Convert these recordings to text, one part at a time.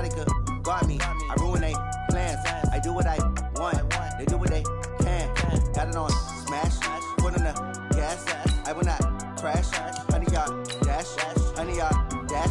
Nobody could guard me. I ruin they plans. I do what I want. They do what they can. Got it on smash. Put on the gas. I will not crash. Honey, y'all dash. Honey, y'all dash.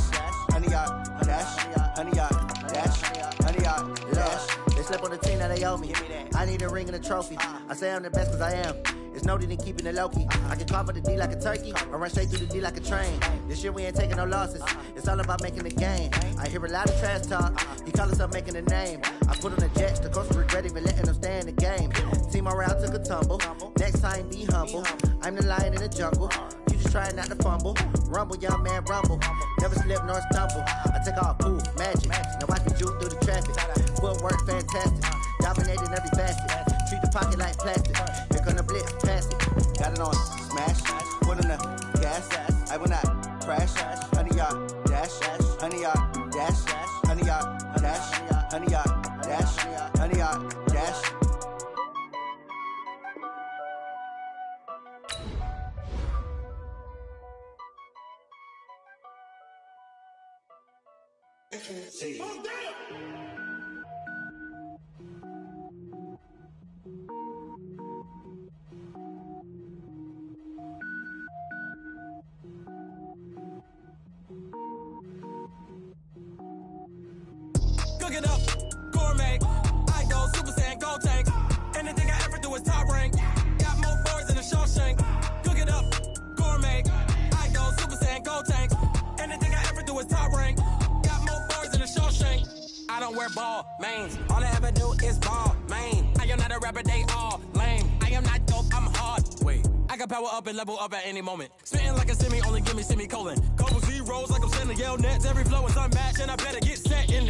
Honey, y'all dash. Honey, y'all dash. Honey, y'all dash. They slept on the team that they owe me. I need a ring and a trophy. I say I'm the best cause I am. It's no need in keeping it low-key. I can cover the D like a turkey or run straight through the D like a train. This year we ain't taking no losses. It's all about making the game. I hear a lot of trash talk. He call himself making a name. I put on the jets. The coach regret even letting them stay in the game. Team morale took a tumble. Next time be humble. I'm the lion in the jungle. You just trying not to fumble. Rumble, young man, rumble. Never slip nor stumble. I take off, poof, magic. Now I can juke through the traffic. Footwork fantastic. Dominating every facet. Treat the pocket like plastic. Here come the blitz, pass it. Got it on smash. Put on the gas. I will not crash. Honey, y'all dash. Honey, y'all dash. Honey, y'all dash. Honey, y'all dash. Honey, y'all dash. See. Cook it up, gourmet. I go Super Saiyan, go tank. Anything I ever do is top rank. Got more boards than a Shawshank. Cook it up, gourmet. I go Super Saiyan, go tank. Anything I ever do is top rank. Got more boards than a Shawshank. I don't wear ball mains. All I ever do is ball main. I am not a rapper, they all lame. I am not dope, I'm hard. Wait, I can power up and level up at any moment. Spitting like a semi, only give me semicolon. Couple zeros like I'm sending yell nets. Every flow is unmatched and I better get set in.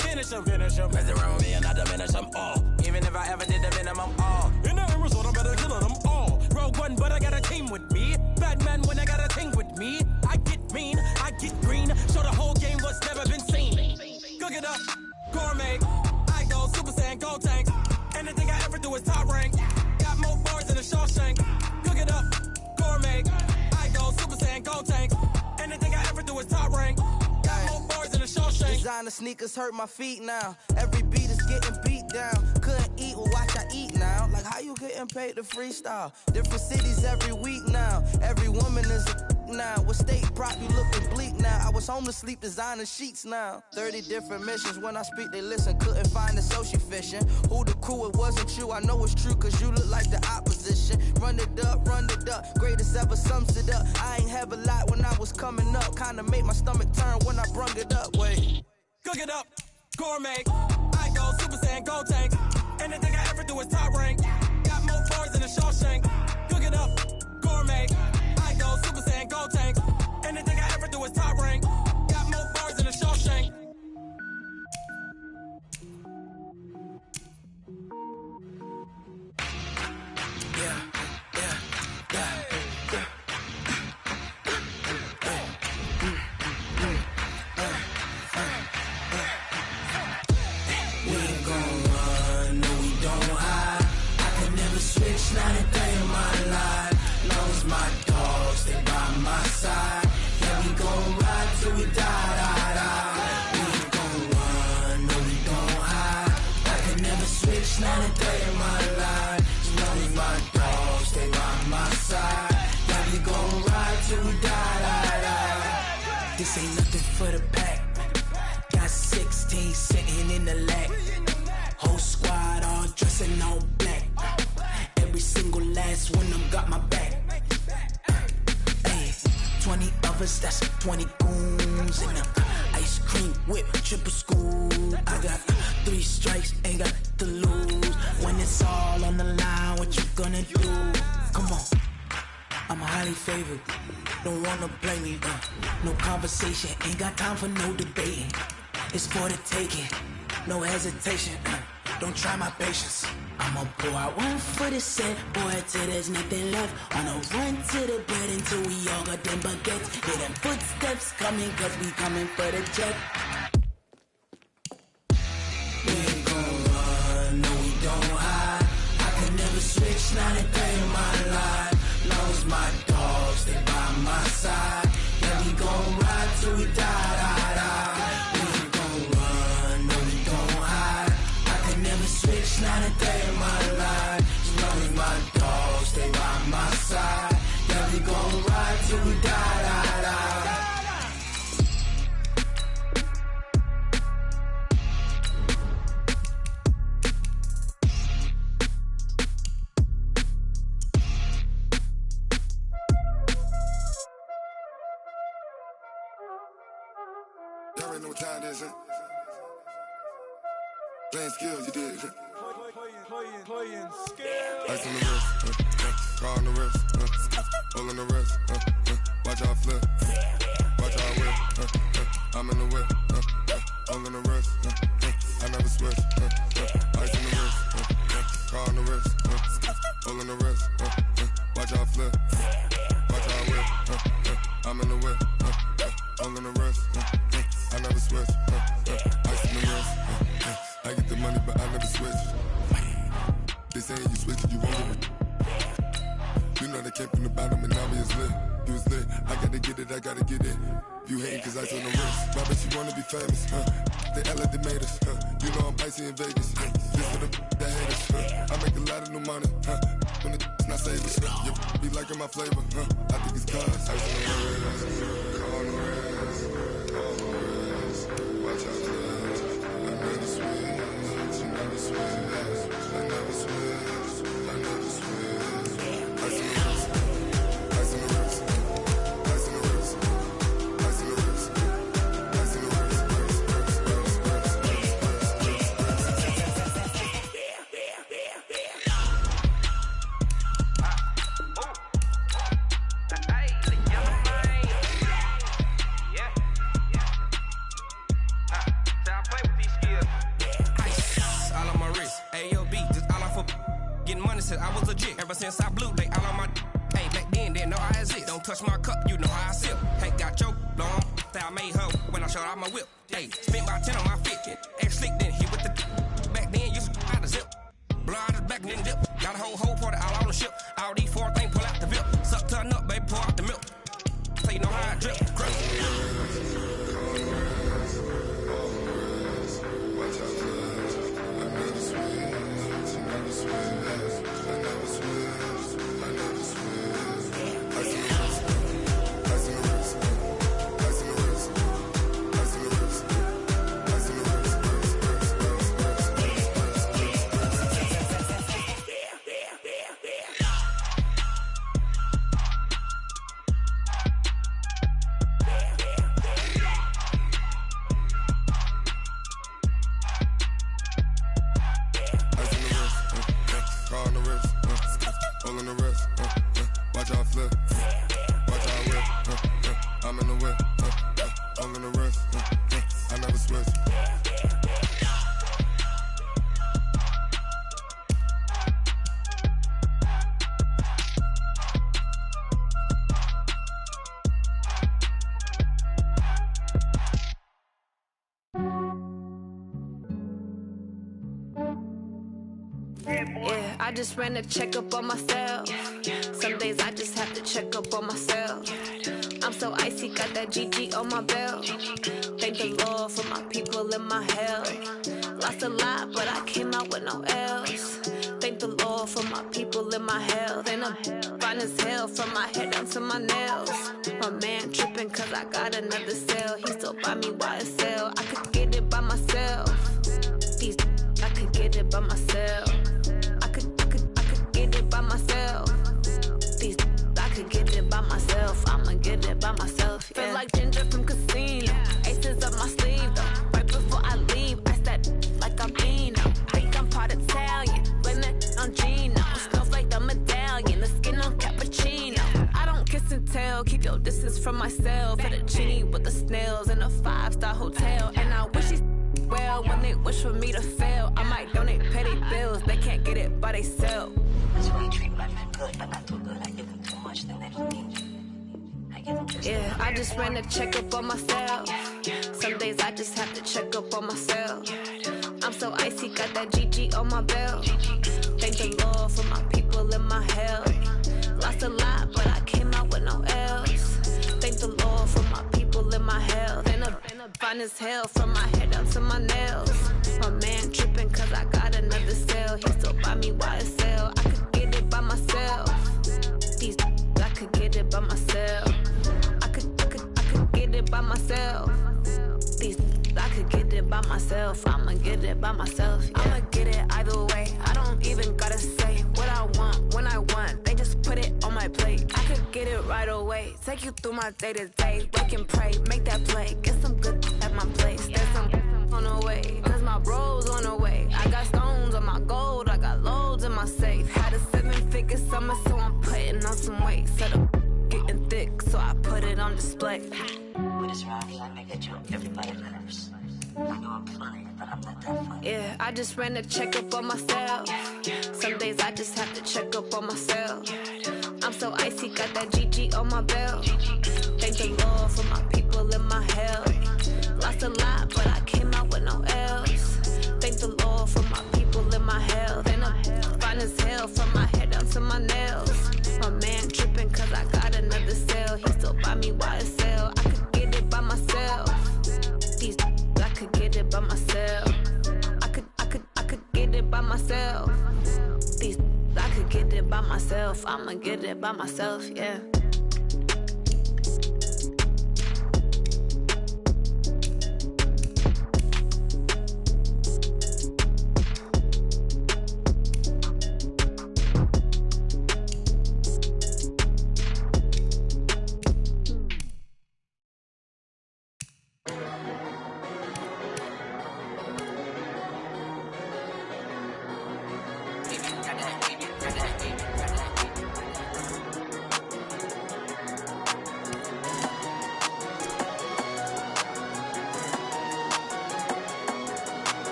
Finish them. Mess around with me and I diminish them all. Even if I ever did the minimum all. In the result, I'm better killing them all. Rogue one, but I got a team with me. Bad man when I got a team with me. I get mean, I get green. Show the whole game what's never been seen. Cook it up, gourmet. I go Super Saiyan, go tank. Anything I ever do is top rank. Got more boards than a Shawshank. Cook it up, gourmet. I go Super Saiyan, go tank. Anything I ever do is top rank. Got more boards than a Shawshank. Designer sneakers hurt my feet now. Every beat is getting beat down. Couldn't eat, well watch I eat now. Like how you getting paid to freestyle? Different cities every week now. Every woman is a now. What state prop you looking bleak now? I was home to sleep designing sheets now. 30 different missions. When I speak they listen. Couldn't find the social fishing. Who the crew? It wasn't you. I know it's true cause you look like the opposition. Run it up. Greatest ever sums it up. I ain't have a lot when I was coming up. Kinda made my stomach turn when I brung it up. Wait. Cook it up, gourmet. I go Super Saiyan, go tank. Anything I ever do is top rank. Got more boards than a Shawshank. Cook it up, gourmet. I go Super Saiyan, go tank. Anything I ever do is top rank. Got more boards than a Shawshank. Switch, not a day in my life. Long as my dogs, they by my side. Yeah, we gon' ride till we die. We ain't gon' run, no, we gon' hide. I can never switch, not a day in my life. As long as my dogs, they by my side. Yeah, we gon' ride till we die. This ain't nothing for the pack. Got 16 sitting in the lap. Whole squad all dressing all black. Every single last one of them got my back. Hey, 20 of us, that's 20 goons in them. Ice cream whip, triple scoop. I got 3 strikes, ain't got to lose. When it's all on the line, what you gonna do? Come on, I'm highly favored. Don't wanna blame me, no conversation, ain't got time for no debating. It's for the taking, no hesitation. Don't try my patience. I'ma pour out one for the set, boy, till there's nothing left. On a run to the bread until we all got them baguettes. Hear them footsteps coming, cause we coming for the jet. We ain't gon' run, no, we don't hide. I can never switch, not a day in my life. Long as my dogs, they by my side. Yeah, we gon' ride till we die. We ain't gon' run. already know what time it is, huh? Playing skills, you did. Playing skills. Ice on the wrist, car on the wrist, all on the wrist, watch how I flip, watch how I whip, I'm in the whip, all on the wrist, I never switch, ice on the wrist, car on the wrist, all on the wrist, watch how I flip, watch how I whip, I'm in the whip, all on the wrist, I never switch, ice on the wrist, I get the money but I never switch. They saying you switch it, you won't get it. You know they came from the bottom and now we is lit. You was lit, I gotta get it, I gotta get it. You hating cause ice on the wrist. Why bet you wanna be famous, They act like they made us, You know I'm icy in Vegas, This for the that hate us, I make a lot of new money, When it's not savers, You be liking my flavor, I think it's cause ice on the wrist, car on the wrist, watch out for us. I never switch, you never switch. I never switch, I never switch. Ice in the wrist, ice in the wrist, ice in the wrist, ice in the wrist, ice in the wrist, I was legit ever since I blew. They all on my. Hey, back then didn't know I exist. Don't touch my cup, you know how I sip. Hey, got your long. I made her when I showed out my whip. Hey, spent about 10 on my fit. X slick then hit with the. Back then used to out the zip. Blood is back then dip. Got a whole party all on the ship. All these 4 things pull out the VIP. Suck turn up, baby, pour out the milk. So you know how I drip. Yeah, I just ran a checkup on myself. Some days I just have to check up on myself. I'm so icy, got that GG on my belt. Thank the Lord for my people in my health. Lost a lot, but I came out with no L's. Thank the Lord for my people in my health. And I'm fine as hell from my head down to my nails. My man tripping cause I got another cell. He still buy me YSL. I could get it by myself. These I could get it by myself. I could get it by myself. These I could get it by myself. I'ma get it by myself. Yeah. Feel like Ginger from Casino. Aces up my sleeve though. Right before I leave, I said like I'm Dino. Think I'm part Italian. Blame it on Gino. Snowflake the medallion. The skin on cappuccino. I don't kiss and tell. Keep your distance from myself. At a genie with the snails in a 5-star hotel. And I wish he's well when they wish for me to fail. I might donate petty bills. They can't get it by they sell. That's why you treat women good, but not too good. I give them too much, then they don't need you. I give them just yeah, I just ran a checkup on myself. Some days I just have to check up on myself. I'm so icy, got that GG on my belt. Thank the Lord for my people in my health. Lost a lot, but I came out with no L's. Thank the Lord for my people in my health. And I'm fine as hell from my head down to my nails. My man tripping cause I got another cell. He still buy me YSL. I could get it by myself. These I could get it by myself. I could get it by myself. These I could get it by by myself. I'ma get it by myself. Yeah. I'ma get it either way. I don't even gotta say what I want when I want. They just put it on my plate. I could get it right away. Take you through my day to day. Wake and pray, make that play. Get some good at my place. There's some on the way, cause my bros on the way. I got stones on my gold. I got loads in my safe. Had a 7-figure summer, so I'm putting on some weight. Set up getting thick, so I put it on display. With this round, I make a joke, everybody laughs. I know I'm funny, but I'm not that funny. Yeah, I just ran a checkup on myself. Some days I just have to check up on myself. I'm so icy, got that GG on my belt. Thank the Lord for my people in my health. Lost a lot, but I came out with no else. Thank the Lord for my people in my health. And I'm fine as hell from my head down to my nails. My man tripping cause I got another sale. He still buy me YSL. I could get it by myself. These I could get it by myself. I could get it by myself. These I could get it by myself. I'ma get it by myself, yeah.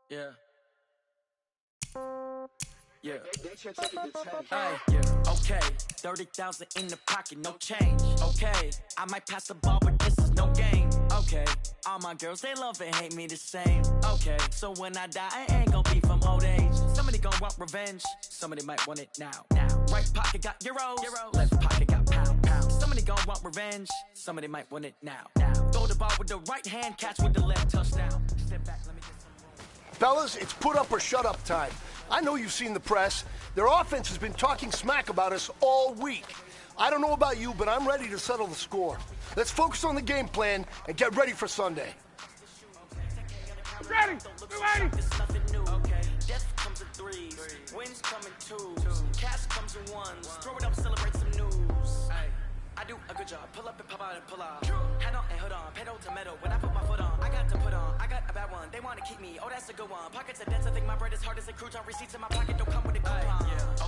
Yeah. Yeah. Hey, yeah. Okay. 30,000 in the pocket, no change. Okay. I might pass the ball, but this is no game. Okay. All my girls, they love and hate me the same. Okay. So when I die, I ain't gonna be from old age. Some of Somebody gon' want revenge. Somebody might want it now. Right pocket got euros. Left pocket got pound. Somebody gon' want revenge. Somebody might want it now. Throw the ball with the right hand, catch with the left, touchdown. Step back, let me get some. Fellas, it's put up or shut up time. I know you've seen the press. Their offense has been talking smack about us all week. I don't know about you, but I'm ready to settle the score. Let's focus on the game plan and get ready for Sunday. Ready! Be ready! Death comes in threes, wins come in twos, cash comes in ones. Throw it up, celebrate some news. I do a good job, pull up and pop out and pull out. Head on and hood on, pedal to metal. When I put my foot on, I got to put on. I got a bad one, they want to keep me. Oh, that's a good one. Pockets are dense, I think my bread is hard as a crouton. Receipts in my pocket don't come with a coupon.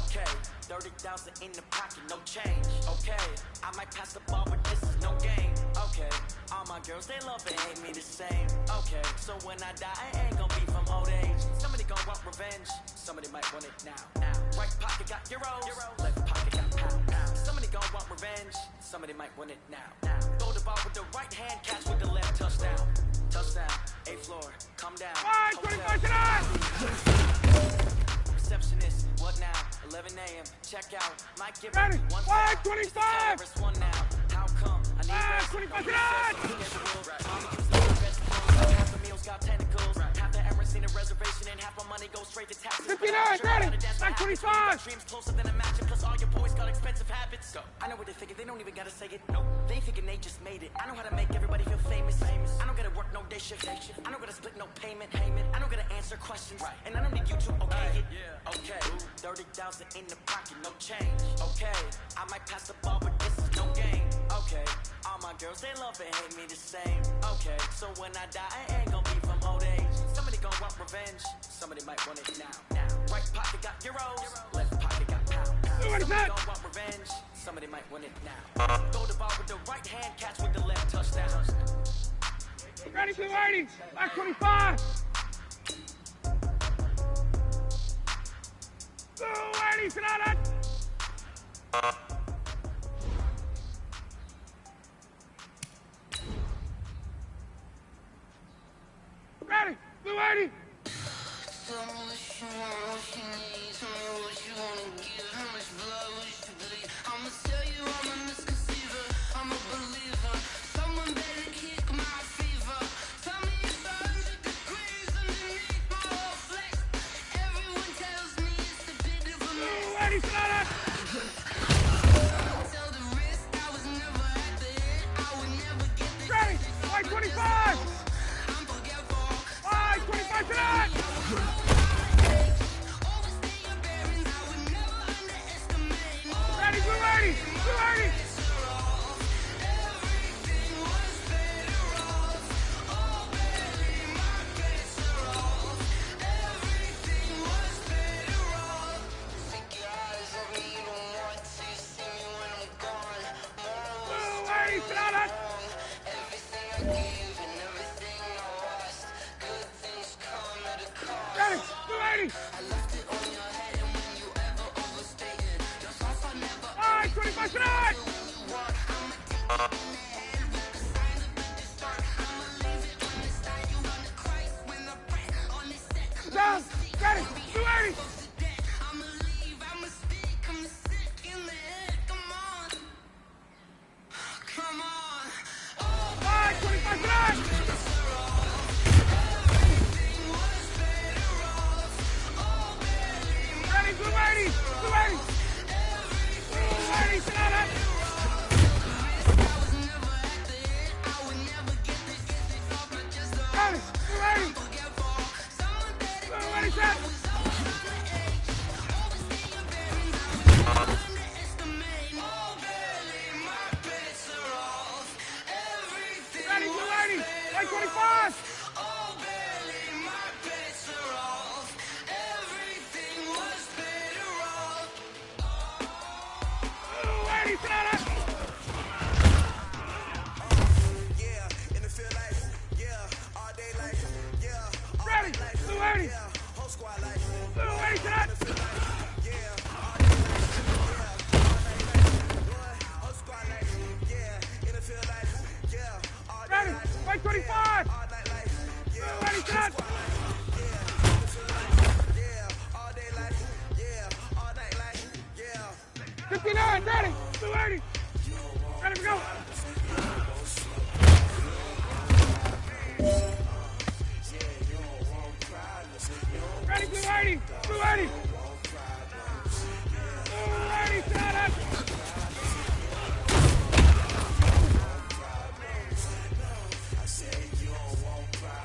Okay, 30,000 in the pocket, no change. Okay, I might pass the ball, but this is no game. Okay, all my girls, they love and hate me the same. Okay, so when I die, I ain't gonna be from old age. Somebody gon' want revenge, somebody might want it now. Right pocket got euros, left pocket got pound. Somebody gon' want revenge, somebody might want it now. Throw the ball with the right hand, catch with the left, touchdown. Touchdown, 8th floor, come down. 25 tonight! Receptionist, what now? 11 a.m. Check out. Might give Ready? one 25! one now. How come? I need rest. 25 tonight! Half the meals got tentacles. Half the errands seen a reservation and half my money goes straight to taxes. 59, ready? 25! Dreams closer than a match, plus all your boys got expensive habits. Go. I know what they're thinking, they don't even gotta say it. Nope. They thinking they just made it. I know how to make everybody feel famous. I don't gotta work no day shift. I don't gotta split no payment. I don't gotta answer questions. And I don't need you to okay it. Okay. 30,000 in the pocket, no change. Okay. I might pass the ball, but this is no game. Okay. All my girls, they love and hate me the same. Okay. So when I die, I ain't gonna be from old age. Somebody gon' want revenge. Somebody might want it now. Right pocket got euros. Left pocket got pound. Somebody gon' want revenge. Somebody might want it now. Throw the ball with the right hand, catch with the left, touchdown. Ready, blue 80s! Back 25! Blue 80s tonight! Ready, blue 80! Tell me what you want, what you need. Tell me what you wanna give. How much blood would you bleed? I'ma tell you I'm a misconceiver. I'm a believer. Someone better kick my fever. Tell me it's 100 degrees underneath my whole flesh. Everyone tells me it's a bit of a mess. Blue 80s tonight! Tell the risk I was never at the end. I would never get the Ready, white 25! I'm forgetful. White 25 tonight! Ready, blue 80! Blue 80! Ready, blue 80! 25 tonight! Down! Ready! 280! Come on! 25 tonight! 59, ready. 280. Ready to go. Ready, 280. 280. 280, shot up.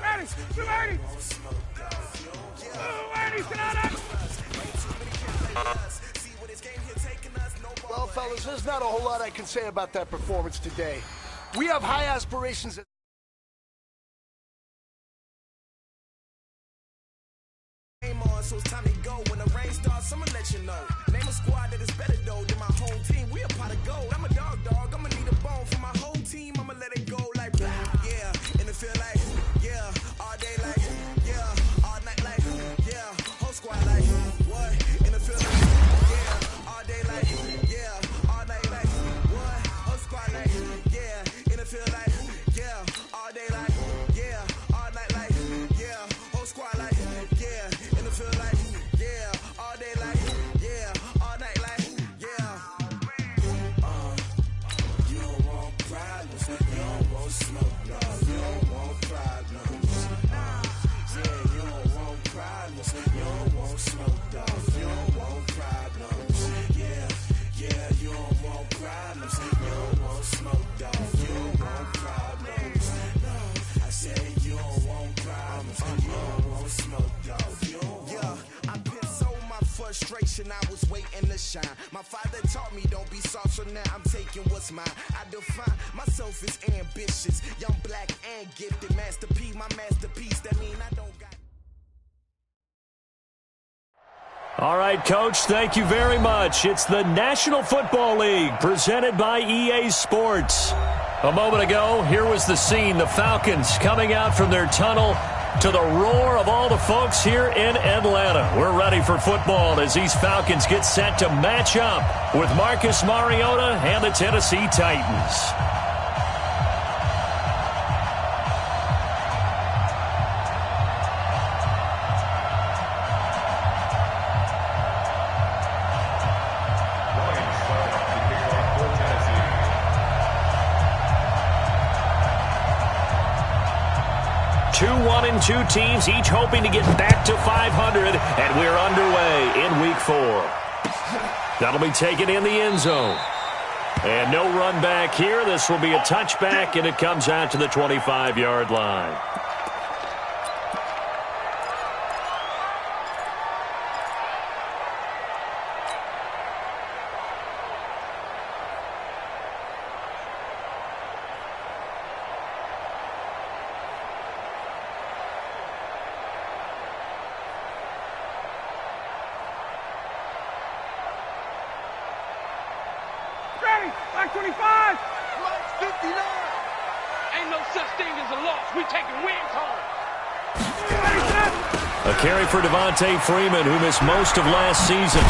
Ready, 280. 280, shot up. Well, fellas, there's not a whole lot I can say about that performance today. We have high aspirations. So it's time to go. When the rain starts, I'ma let you know. Name a squad that is better though than my whole team. We a pot of gold. I'm a dog. I'ma need a bone for my whole team. I'ma let it go like yeah. And it feel like yeah. All day like yeah. All night like yeah. Whole squad like what? And it feel like yeah. All day like yeah. All night like what? Whole squad like yeah. And it feel like yeah. All day like yeah. All night like yeah. Whole squad like yeah. And it feel like yeah. All day like yeah. All night like yeah. You don't want problems. You don't want smoke. No. You don't want problems. Yeah, you don't want problems. You don't want smoke. Dog. You don't want problems. Yeah, you don't want problems. You don't want smoke. Dog. You don't want problems. No, I said you don't want problems. You don't want smoke. Dog. You don't want. I put so my frustration. I was waiting to shine. My father taught me don't be soft, so now I'm taking what's mine. I define myself as ambitious, young, black, and gifted. Master P, my masterpiece. That mean I don't got. All right, Coach, thank you very much. It's the National Football League presented by EA Sports. A moment ago, here was the scene. The Falcons coming out from their tunnel to the roar of all the folks here in Atlanta. We're ready for football as these Falcons get set to match up with Marcus Mariota and the Tennessee Titans. Two 1-2 teams, each hoping to get back to 500, and we're underway in Week 4. That'll be taken in the end zone. And no run back here. This will be a touchback, and it comes out to the 25-yard line. Black 25. Black 59. Ain't no such thing as a loss. We taking wins home. A carry for Devontae Freeman, who missed most of last season.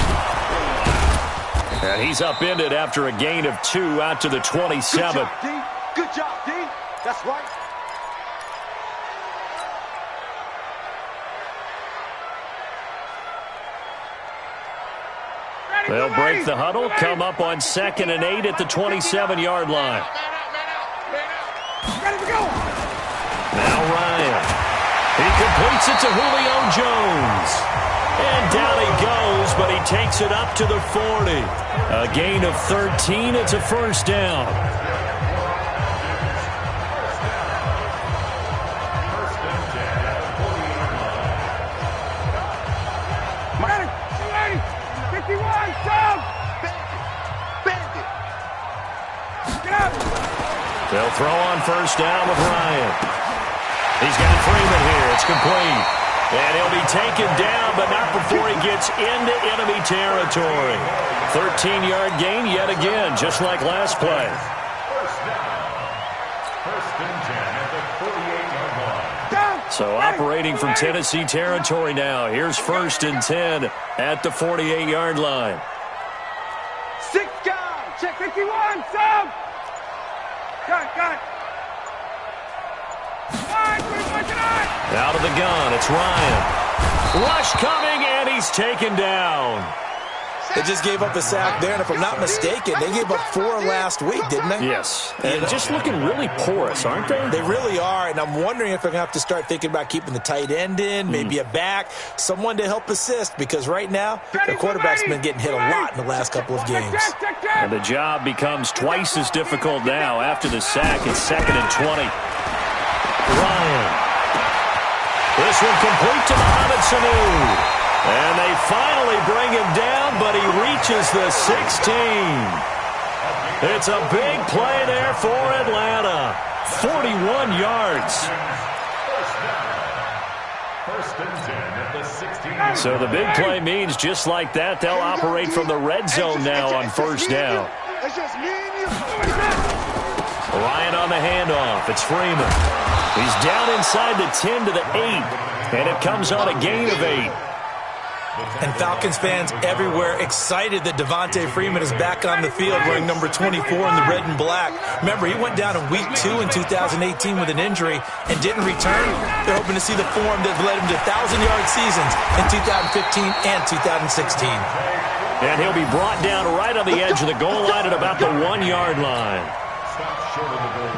And he's upended after a gain of 2 out to the 27. Good job, D. Good job, D. That's right. They'll break the huddle, come up on 2nd and 8 at the 27-yard line. Ready to go. Now Ryan. He completes it to Julio Jones. And down he goes, but he takes it up to the 40. A gain of 13. It's a first down. They'll throw on first down with Ryan. He's got Freeman here. It's complete. And he'll be taken down, but not before he gets into enemy territory. 13-yard gain yet again, just like last play. First and 10 at the 48-yard line. So operating from Tennessee territory now. Here's 1st and 10 at the 48-yard line. 6 guys. Check 51. Sub. Got. Out of the gun, it's Ryan. Rush coming, and he's taken down. They just gave up a sack there, and if I'm not mistaken, they gave up 4 last week, didn't they? Yes. And just looking really porous, aren't they? They really are, and I'm wondering if they're going to have to start thinking about keeping the tight end in, maybe a back, someone to help assist, because right now, their quarterback's been getting hit a lot in the last couple of games. And the job becomes twice as difficult now after the sack. It's 2nd and 20. Ryan. This one complete to Mohamed Sanu. And they finally bring him down, but he reaches the 16. It's a big play there for Atlanta. 41 yards. First and 10 at the 16. So the big play means just like that, they'll operate from the red zone now on first down. Ryan on the handoff. It's Freeman. He's down inside the 10 to the 8, and it comes on a gain of 8. And Falcons fans everywhere excited that Devontae Freeman is back on the field wearing number 24 in the red and black. Remember, he went down in week 2 in 2018 with an injury and didn't return. They're hoping to see the form that led him to 1,000-yard seasons in 2015 and 2016. And he'll be brought down right on the edge of the goal line at about the 1-yard line.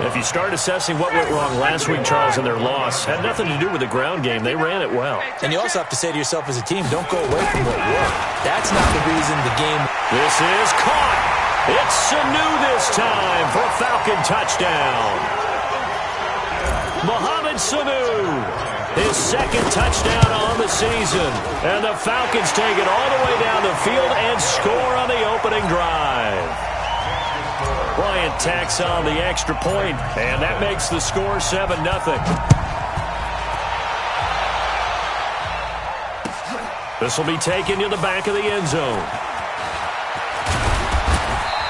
If you start assessing what went wrong last week, Charles, in their loss, had nothing to do with the ground game. They ran it well. And you also have to say to yourself as a team, don't go away from what worked. That's not the reason the game... This is caught. It's Sanu this time for a Falcon touchdown. Mohamed Sanu, his 2nd touchdown on the season. And the Falcons take it all the way down the field and score on the opening drive. Bryant tacks on the extra point, and that makes the score 7-0. This will be taken to the back of the end zone.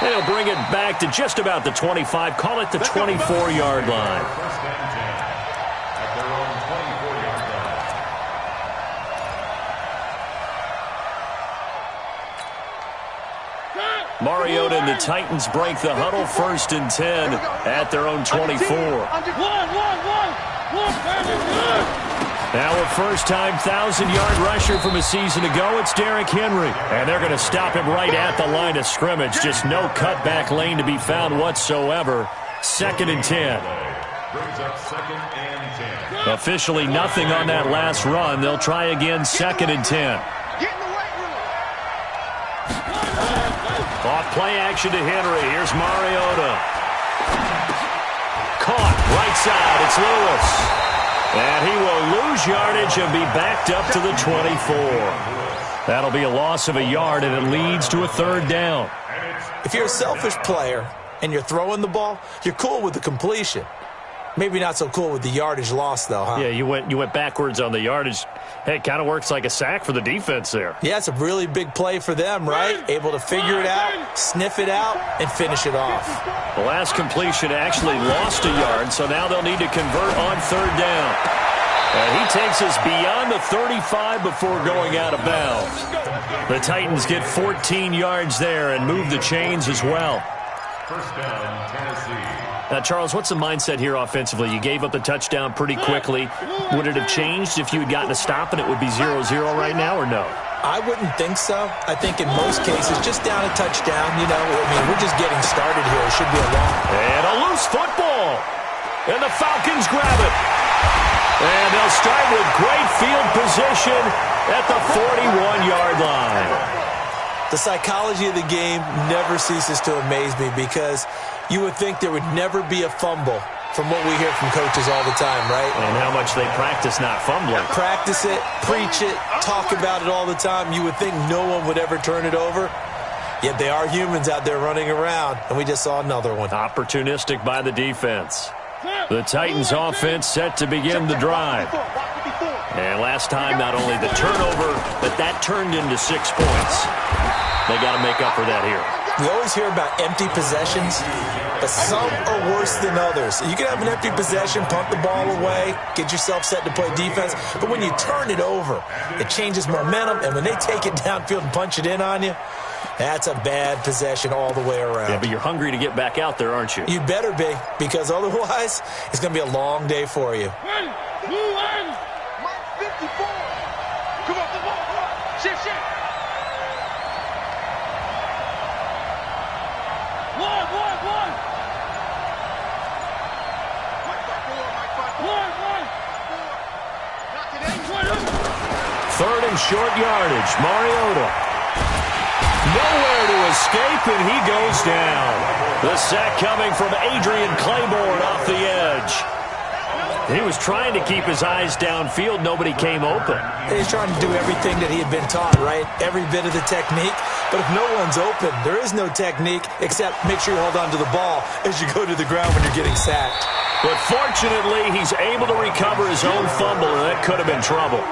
They'll bring it back to just about the 25, call it the 24-yard line. First and 10 at their own 24-yard line. Mariota and the Titans break the huddle. 1st and 10 at their own 24. Now a first-time 1,000-yard rusher from a season ago, it's Derrick Henry. And they're going to stop him right at the line of scrimmage. Just no cutback lane to be found whatsoever. 2nd and 10. Brings up 2nd and 10. Officially nothing on that last run. They'll try again, 2nd and 10. Off play action to Henry. Here's Mariota. Caught right side. It's Lewis. And he will lose yardage and be backed up to the 24. That'll be a loss of a yard, and it leads to a 3rd down. If you're a selfish player and you're throwing the ball, you're cool with the completion. Maybe not so cool with the yardage loss, though, huh? Yeah, you went backwards on the yardage. Hey, it kind of works like a sack for the defense there. Yeah, it's a really big play for them, right? Able to figure it out, sniff it out, and finish it off. The last completion actually lost a yard, so now they'll need to convert on 3rd down. And he takes us beyond the 35 before going out of bounds. The Titans get 14 yards there and move the chains as well. First down, Tennessee. Now, Charles, what's the mindset here offensively? You gave up the touchdown pretty quickly. Would it have changed if you had gotten a stop and it would be 0-0 right now, or no? I wouldn't think so. I think in most cases, just down a touchdown, we're just getting started here. It should be a long. And a loose football. And the Falcons grab it. And they'll start with great field position at the 41-yard line. The psychology of the game never ceases to amaze me because you would think there would never be a fumble from what we hear from coaches all the time, right? And how much they practice not fumbling. Practice it, preach it, talk about it all the time. You would think no one would ever turn it over. Yet they are humans out there running around, and we just saw another one. Opportunistic by the defense. The Titans offense set to begin the drive. And last time, not only the turnover, but that turned into 6 points. They got to make up for that here. We always hear about empty possessions, but some are worse than others. You can have an empty possession, punt the ball away, get yourself set to play defense, but when you turn it over, it changes momentum, and when they take it downfield and punch it in on you, that's a bad possession all the way around. Yeah, but you're hungry to get back out there, aren't you? You better be, because otherwise, it's going to be a long day for you. short yardage. Mariota. Nowhere to escape, and he goes down. The sack coming from Adrian Claiborne off the edge. He was trying to keep his eyes downfield. Nobody came open. He's trying to do everything that he had been taught, right? Every bit of the technique. But if no one's open, there is no technique except make sure you hold on to the ball as you go to the ground when you're getting sacked. But fortunately, he's able to recover his own fumble, and that could have been trouble.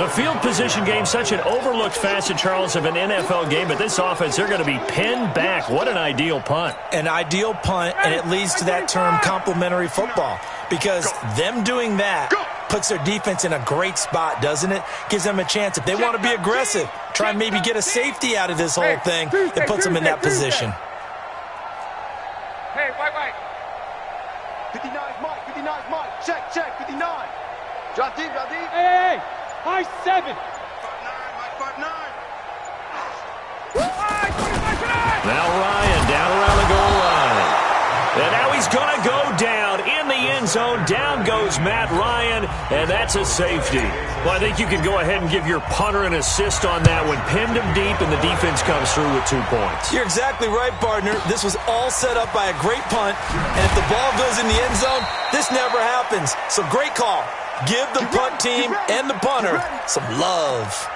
The field position game, such an overlooked facet, Charles, of an NFL game. But this offense, they're going to be pinned back. What an ideal punt. An ideal punt, and it leads to that term complementary football. Because them doing that puts their defense in a great spot, doesn't it? Gives them a chance. If they want to be aggressive, try and maybe get a safety out of this whole thing, it puts them in that position. Hey, wait. 59 Mike. Check, 59. Drop deep. Hey. High 7. 5'9", Mike 5'9". Now Ryan down around the goal line. And now he's going to go down in the end zone. Down goes Matt Ryan, and that's a safety. Well, I think you can go ahead and give your punter an assist on that one. Pinned him deep, and the defense comes through with 2 points. You're exactly right, partner. This was all set up by a great punt, and if the ball goes in the end zone, this never happens. So great call. Give the punt team and the punter some love.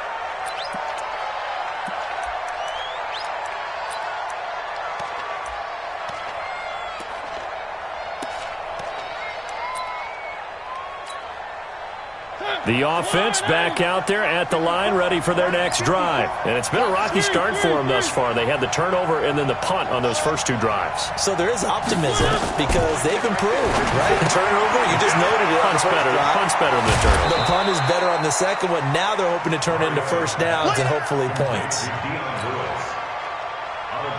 The offense back out there at the line, ready for their next drive. And it's been a rocky start for them thus far. They had the turnover and then the punt on those first 2 drives. So there is optimism because they've improved, right? The turnover, you just noted it. Punt's better than the turnover. The punt is better on the second one. Now they're hoping to turn into first downs and hopefully points.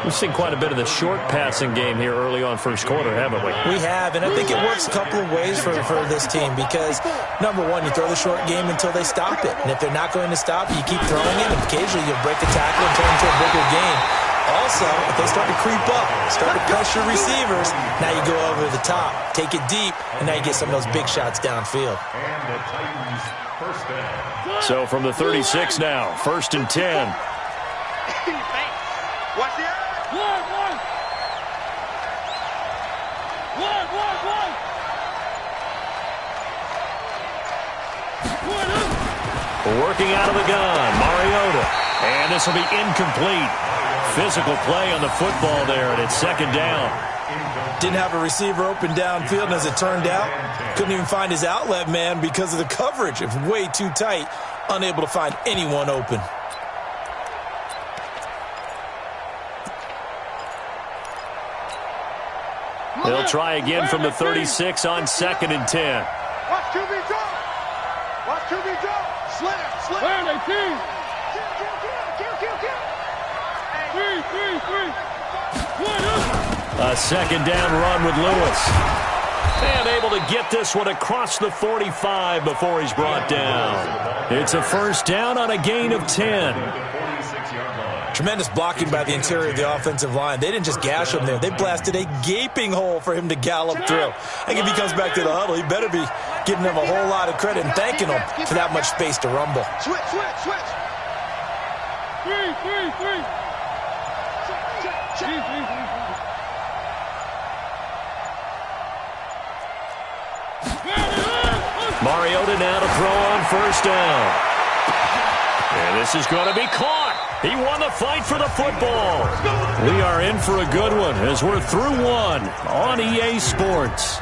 We've seen quite a bit of the short passing game here early on first quarter, haven't we? We have, and I think it works a couple of ways for this team because, number one, you throw the short game until they stop it. And if they're not going to stop, you keep throwing it, and occasionally you'll break a tackle and turn into a bigger game. Also, if they start to creep up, start to pressure receivers, now you go over the top, take it deep, and now you get some of those big shots downfield. And the Titans first down. So from the 36 now, 1st and 10. Watch the eye. One. Working out of the gun, Mariota. And this will be incomplete. Physical play on the football there, and it's 2nd down. Didn't have a receiver open downfield, and as it turned out, couldn't even find his outlet man because of the coverage. It's way too tight, unable to find anyone open. They'll try again from the 36 on 2nd and 10. Watch QB drop. Slam. Where they team? A 2nd down run with Lewis. And able to get this one across the 45 before he's brought down. It's a 1st down on a gain of 10. Tremendous blocking by the interior of the offensive line. They didn't just gash him there. They blasted a gaping hole for him to gallop through. I think if he comes back to the huddle, he better be giving them a whole lot of credit and thanking them for that much space to rumble. Switch. 3. Mariota now to throw on 1st down. And this is going to be caught. He won the fight for the football. We are in for a good one as we're through 1 on EA Sports.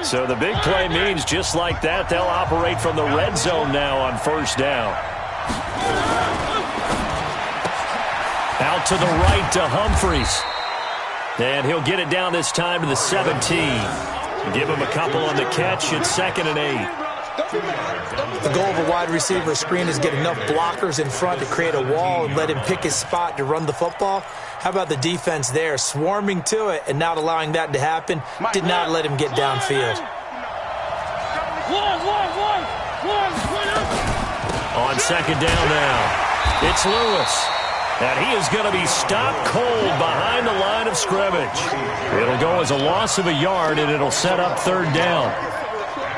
So the big play means just like that, they'll operate from the red zone now on 1st down. Out to the right to Humphreys. And he'll get it down this time to the 17. Give him a couple on the catch. It's 2nd and 8. The goal of a wide receiver screen is get enough blockers in front to create a wall and let him pick his spot to run the football. How about the defense there, swarming to it and not allowing that to happen? Did not let him get downfield. On 2nd down now, it's Lewis. And he is going to be stopped cold behind the line of scrimmage. It'll go as a loss of a yard, and it'll set up third down.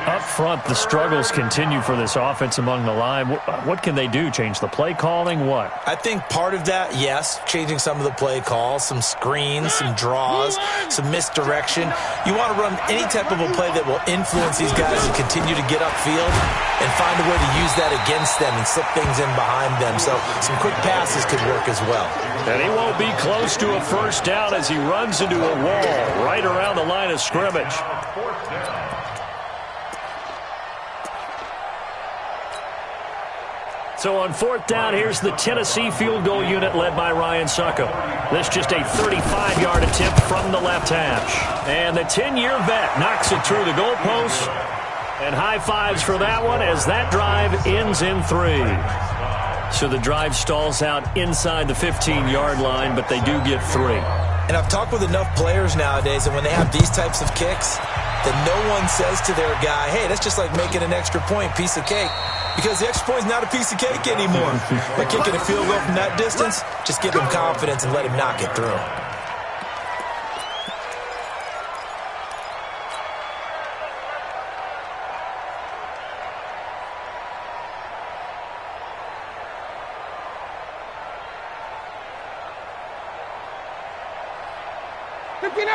Up front, the struggles continue for this offense among the line. What can they do? Change the play calling? What? I think part of that, yes, changing some of the play calls, some screens, some draws, some misdirection. You want to run any type of a play that will influence these guys and continue to get upfield and find a way to use that against them and slip things in behind them. So some quick passes could work as well. And he won't be close to a first down as he runs into a wall right around the line of scrimmage. So on fourth down, here's the Tennessee field goal unit led by Ryan Succo. This just a 35-yard attempt from the left hash. And the 10-year vet knocks it through the goalpost. And high fives for that one as that drive ends in 3. So the drive stalls out inside the 15-yard line, but they do get 3. And I've talked with enough players nowadays, and when they have these types of kicks, that no one says to their guy, hey, that's just like making an extra point, piece of cake. Because the extra point is not a piece of cake anymore. By kicking a field goal from that distance, just give him confidence and let him knock it through.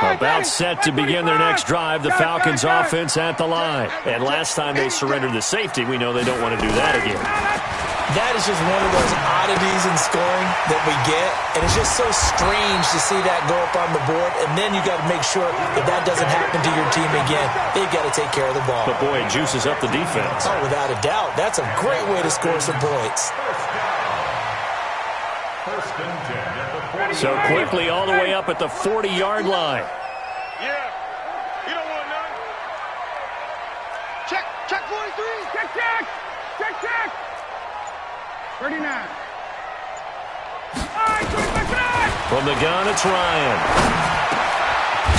About set to begin their next drive, the Falcons offense at the line. And last time they surrendered the safety, we know they don't want to do that again. That is just one of those oddities in scoring that we get. And it's just so strange to see that go up on the board. And then you got to make sure that that doesn't happen to your team again. They've got to take care of the ball. But boy, it juices up the defense. Oh, without a doubt. That's a great way to score some points. So quickly all the way up at the 40-yard line. Yeah. You don't want none. Check. Check 43. Check. 39. From the gun, it's Ryan.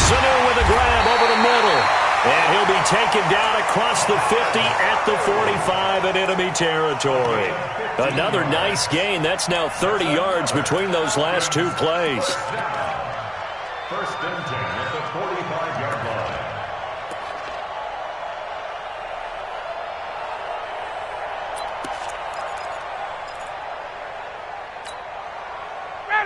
Sanu with a grab over the middle. And he'll be taken down across the 50 at the 45 in enemy territory. Another nice gain. That's now 30 yards between those last two plays. First and 10 at the 45-yard line.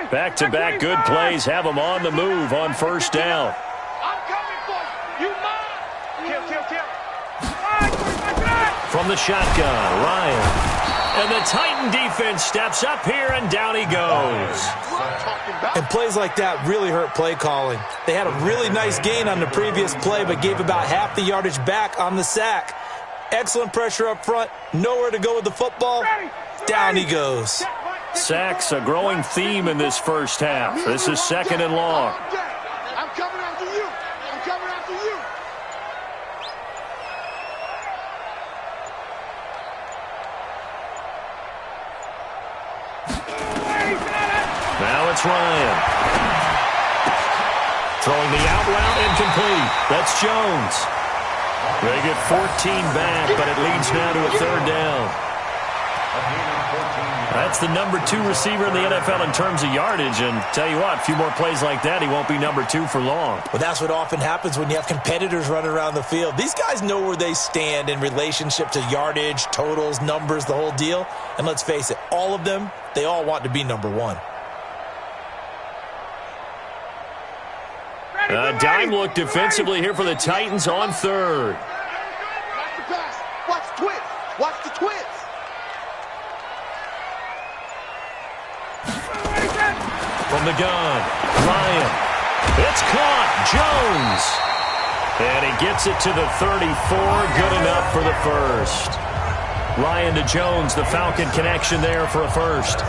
Back-to-back good plays have them on the move on first down. I'm coming for you. You mine. Kill. From the shotgun, Ryan. And the Titan defense steps up here, and down he goes. And plays like that really hurt play calling. They had a really nice gain on the previous play, but gave about half the yardage back on the sack. Excellent pressure up front. Nowhere to go with the football. Down he goes. Sacks, a growing theme in this first half. This is second and long. I'm coming after you. Now it's Ryan. Throwing the out route incomplete. That's Jones. They get 14 back, but it leads now to a third down. That's the number 2 receiver in the NFL in terms of yardage. And tell you what, a few more plays like that, he won't be number 2 for long. Well, that's what often happens when you have competitors running around the field. These guys know where they stand in relationship to yardage, totals, numbers, the whole deal. And let's face it, all of them, they all want to be number 1. A dime look defensively here for the Titans on third. Watch the pass. Watch the twist. From the gun, Ryan. It's caught. Jones. And he gets it to the 34. Good enough for the first. Ryan to Jones, the Falcon connection there for a first.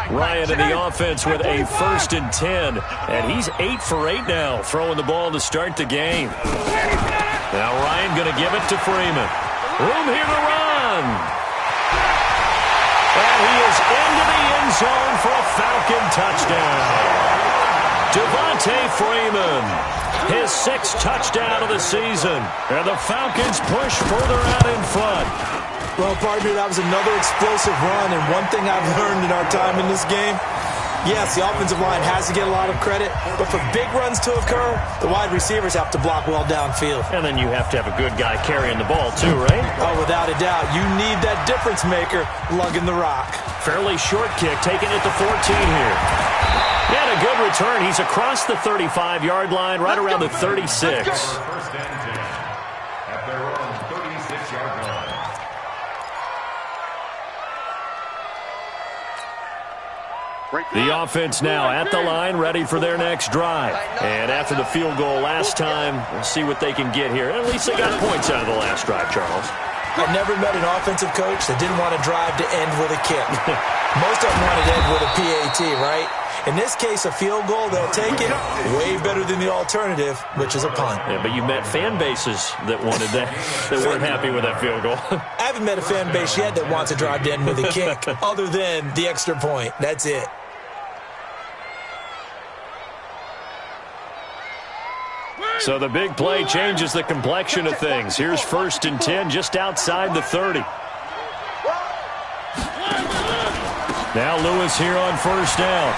Ryan in the offense with a 1st and 10. And he's 8 for 8 now, throwing the ball to start the game. Now Ryan going to give it to Freeman. Room here to run. And he is into the end zone for a Falcon touchdown. Devontae Freeman, his 6th touchdown of the season. And the Falcons push further out in front. Well, partner, that was another explosive run, and one thing I've learned in our time in this game, yes, the offensive line has to get a lot of credit, but for big runs to occur, the wide receivers have to block well downfield. And then you have to have a good guy carrying the ball too, right? Oh, without a doubt. You need that difference maker lugging the rock. Fairly short kick, taking it to 14 here. And a good return. He's across the 35-yard line, right around the 36. First and 10 at their own 36-yard line. The offense now at the line, ready for their next drive. And after the field goal last time, we'll see what they can get here. At least they got points out of the last drive, Charles. I never met an offensive coach that didn't want to drive to end with a kick. Most of them want to end with a PAT, right? In this case, a field goal, they'll take it. Way better than the alternative, which is a punt. Yeah, but you met fan bases that wanted that, that weren't happy with that field goal. I haven't met a fan base yet that wants to drive to end with a kick, other than the extra point. That's it. So the big play changes the complexion of things. Here's 1st and 10 just outside the 30. Now Lewis here on 1st down.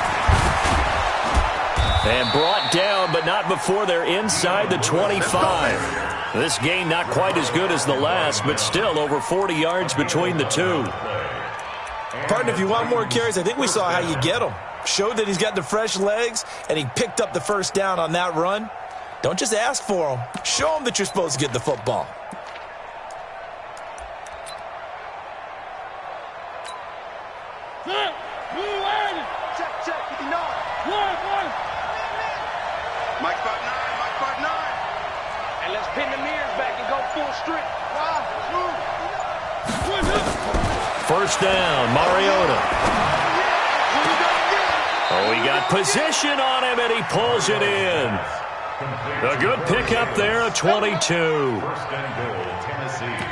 And brought down, but not before they're inside the 25. This gain not quite as good as the last, but still over 40 yards between the two. Partner, if you want more carries, I think we saw how you get them. Showed that he's got the fresh legs, and he picked up the 1st down on that run. Don't just ask for them. Show them that you're supposed to get the football. Check, 59. Mike's got 9. And let's pin the mirrors back and go full strip. 1st down, Mariota. Oh, he got position on him, and he pulls it in. A good pickup there, a 22. First and goal, Tennessee.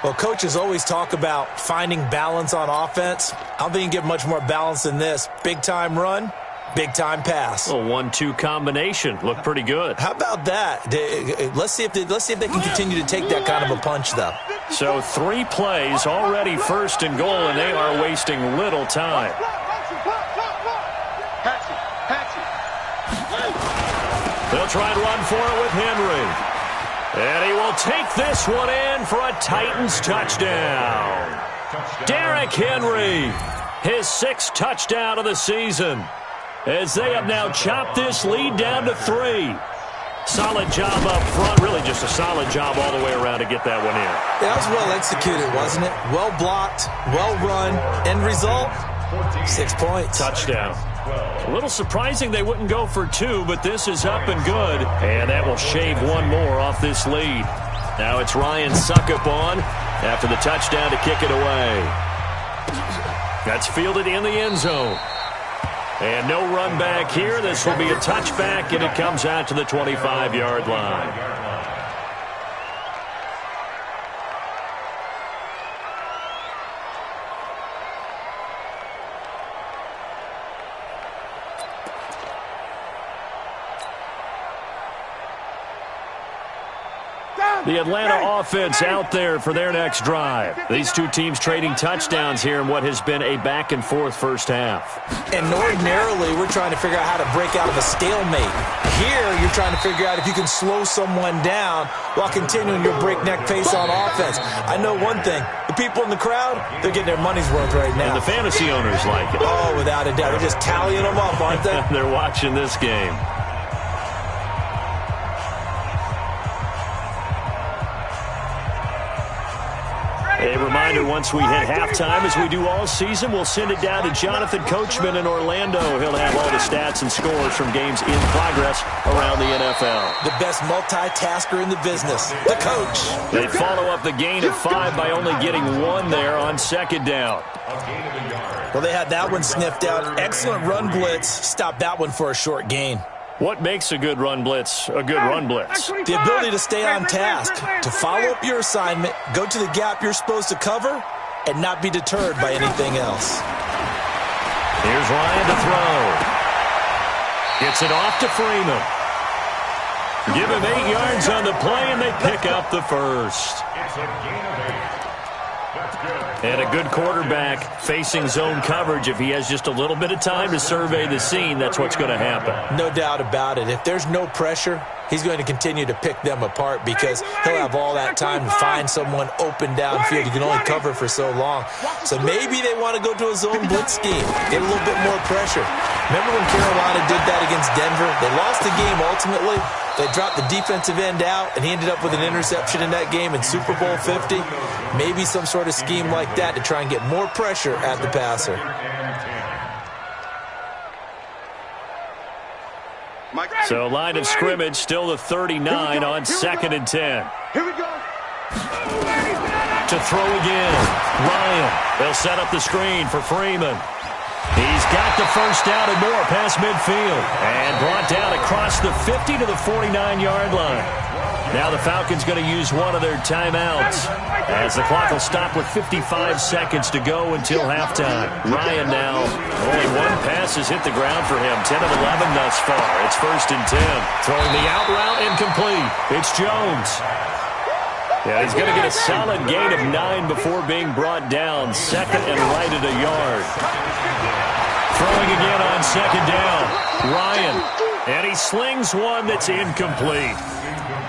Well, coaches always talk about finding balance on offense. I don't think you can get much more balance than this. Big-time run, big-time pass. A 1-2 combination. Looked pretty good. How about that? Let's see if they can continue to take that kind of a punch, though. So 3 plays, already 1st and goal, and they are wasting little time. They'll try and run for it with Henry. And he will take this one in for a Titans touchdown. Derrick Henry, his 6th touchdown of the season, as they have now chopped this lead down to 3. Solid job up front, really just a solid job all the way around to get that one in. That was well executed, wasn't it? Well blocked, well run. End result, 6 points. Touchdown. A little surprising they wouldn't go for 2, but this is up and good. And that will shave 1 more off this lead. Now it's Ryan Suckup on after the touchdown to kick it away. That's fielded in the end zone. And no run back here. This will be a touchback, and it comes out to the 25-yard line. The Atlanta offense out there for their next drive. These two teams trading touchdowns here in what has been a back-and-forth first half. And ordinarily, we're trying to figure out how to break out of a stalemate. Here, you're trying to figure out if you can slow someone down while continuing your breakneck pace on offense. I know one thing. The people in the crowd, they're getting their money's worth right now. And the fantasy owners like it. Oh, without a doubt. They're just tallying them up, aren't they? They're watching this game. A reminder, once we hit halftime, as we do all season, we'll send it down to Jonathan Coachman in Orlando. He'll have all the stats and scores from games in progress around the NFL. The best multitasker in the business, the coach. They follow up the gain of 5 by only getting 1 there on 2nd down. Well, they had that one sniffed out. Excellent run blitz. Stopped that one for a short gain. What makes a good run blitz a good run blitz? The ability to stay on task, to follow up your assignment, go to the gap you're supposed to cover, and not be deterred by anything else. Here's Ryan to throw. Gets it off to Freeman. Give him 8 yards on the play, and they pick up the first. It's a gain of 8. That's good. And a good quarterback facing zone coverage. If he has just a little bit of time to survey the scene, that's what's going to happen. No doubt about it. If there's no pressure, he's going to continue to pick them apart because he'll have all that time to find someone open downfield. He can only cover for so long. So maybe they want to go to a zone blitz scheme, get a little bit more pressure. Remember when Carolina did that against Denver? They lost the game ultimately. They dropped the defensive end out, and he ended up with an interception in that game in Super Bowl 50. Maybe some sort of scheme like that to try and get more pressure at the passer. So line of scrimmage, still the 39 on 2nd and 10. Here we go. To throw again. Ryan. They'll set up the screen for Freeman. He's got the first down and more past midfield. And brought down across the 50 to the 49-yard line. Now the Falcons going to use one of their timeouts as the clock will stop with 55 seconds to go until halftime. Ryan now, only one pass has hit the ground for him. 10 of 11 thus far. It's 1st and 10. Throwing the out route incomplete. It's Jones. Yeah, he's going to get a solid gain of 9 before being brought down. 2nd and right at a yard. Throwing again on 2nd down. Ryan. And he slings one that's incomplete.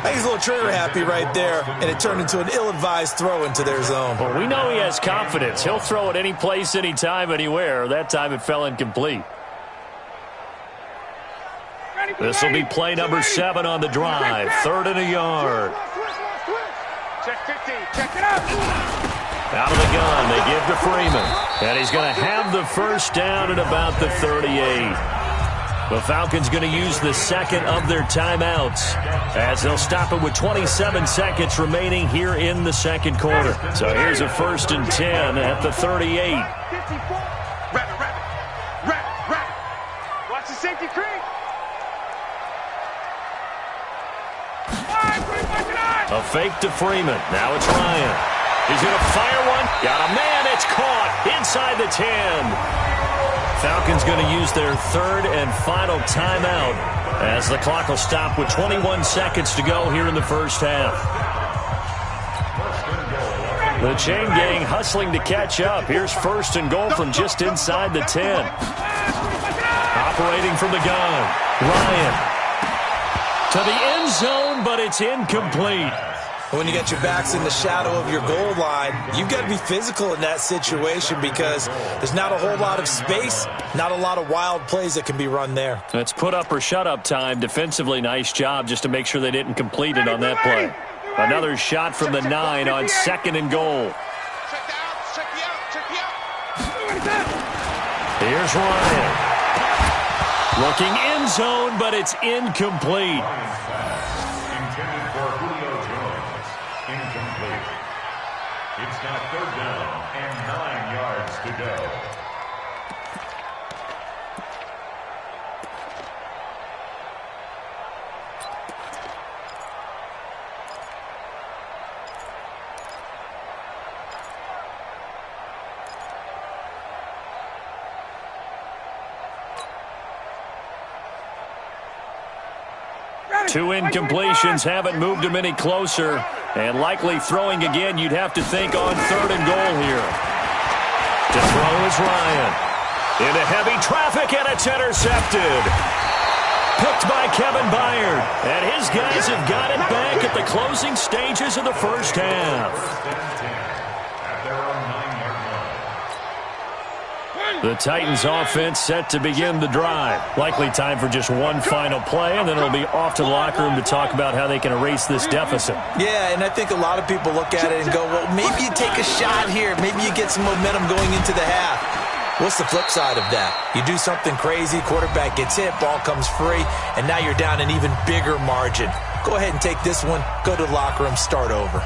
He's a little trigger happy right there, and it turned into an ill-advised throw into their zone. Well, we know he has confidence. He'll throw it any place, anytime, anywhere. That time it fell incomplete. This will be play number 7 on the drive. 3rd and a yard. Check 50. Check it out. Out of the gun, they give to Freeman. And he's going to have the first down at about the 38. The Falcons going to use the 2nd of their timeouts as they'll stop it with 27 seconds remaining here in the 2nd quarter. So here's a 1st and 10 at the 38. Rabbit. Watch the safety creep. A fake to Freeman. Now it's Ryan. He's going to fire one. Got a man. It's caught inside the 10. Falcons going to use their 3rd and final timeout as the clock will stop with 21 seconds to go here in the first half. The chain gang hustling to catch up. Here's 1st and goal from just inside the 10. Operating from the gun. Ryan. To the end zone, but it's incomplete. When you got your backs in the shadow of your goal line, you've got to be physical in that situation because there's not a whole lot of space, not a lot of wild plays that can be run there. It's put up or shut up time. Defensively, nice job just to make sure they didn't complete it on that play. Another shot from the 9 on 2nd and goal. Here's Ryan. Looking end zone, but it's incomplete. Intended for Julio Jones. Incomplete. It's now 3rd down and 9 yards to go. Two incompletions haven't moved him any closer. And likely throwing again, you'd have to think on 3rd and goal here. To throw is Ryan. Into heavy traffic, and it's intercepted. Picked by Kevin Byard. And his guys have got it back at the closing stages of the first half. The Titans offense set to begin the drive. Likely time for just one final play, and then it'll be off to the locker room to talk about how they can erase this deficit. Yeah, and I think a lot of people look at it and go, well, maybe you take a shot here. Maybe you get some momentum going into the half. What's the flip side of that? You do something crazy, quarterback gets hit, ball comes free, and now you're down an even bigger margin. Go ahead and take this one, go to the locker room, start over.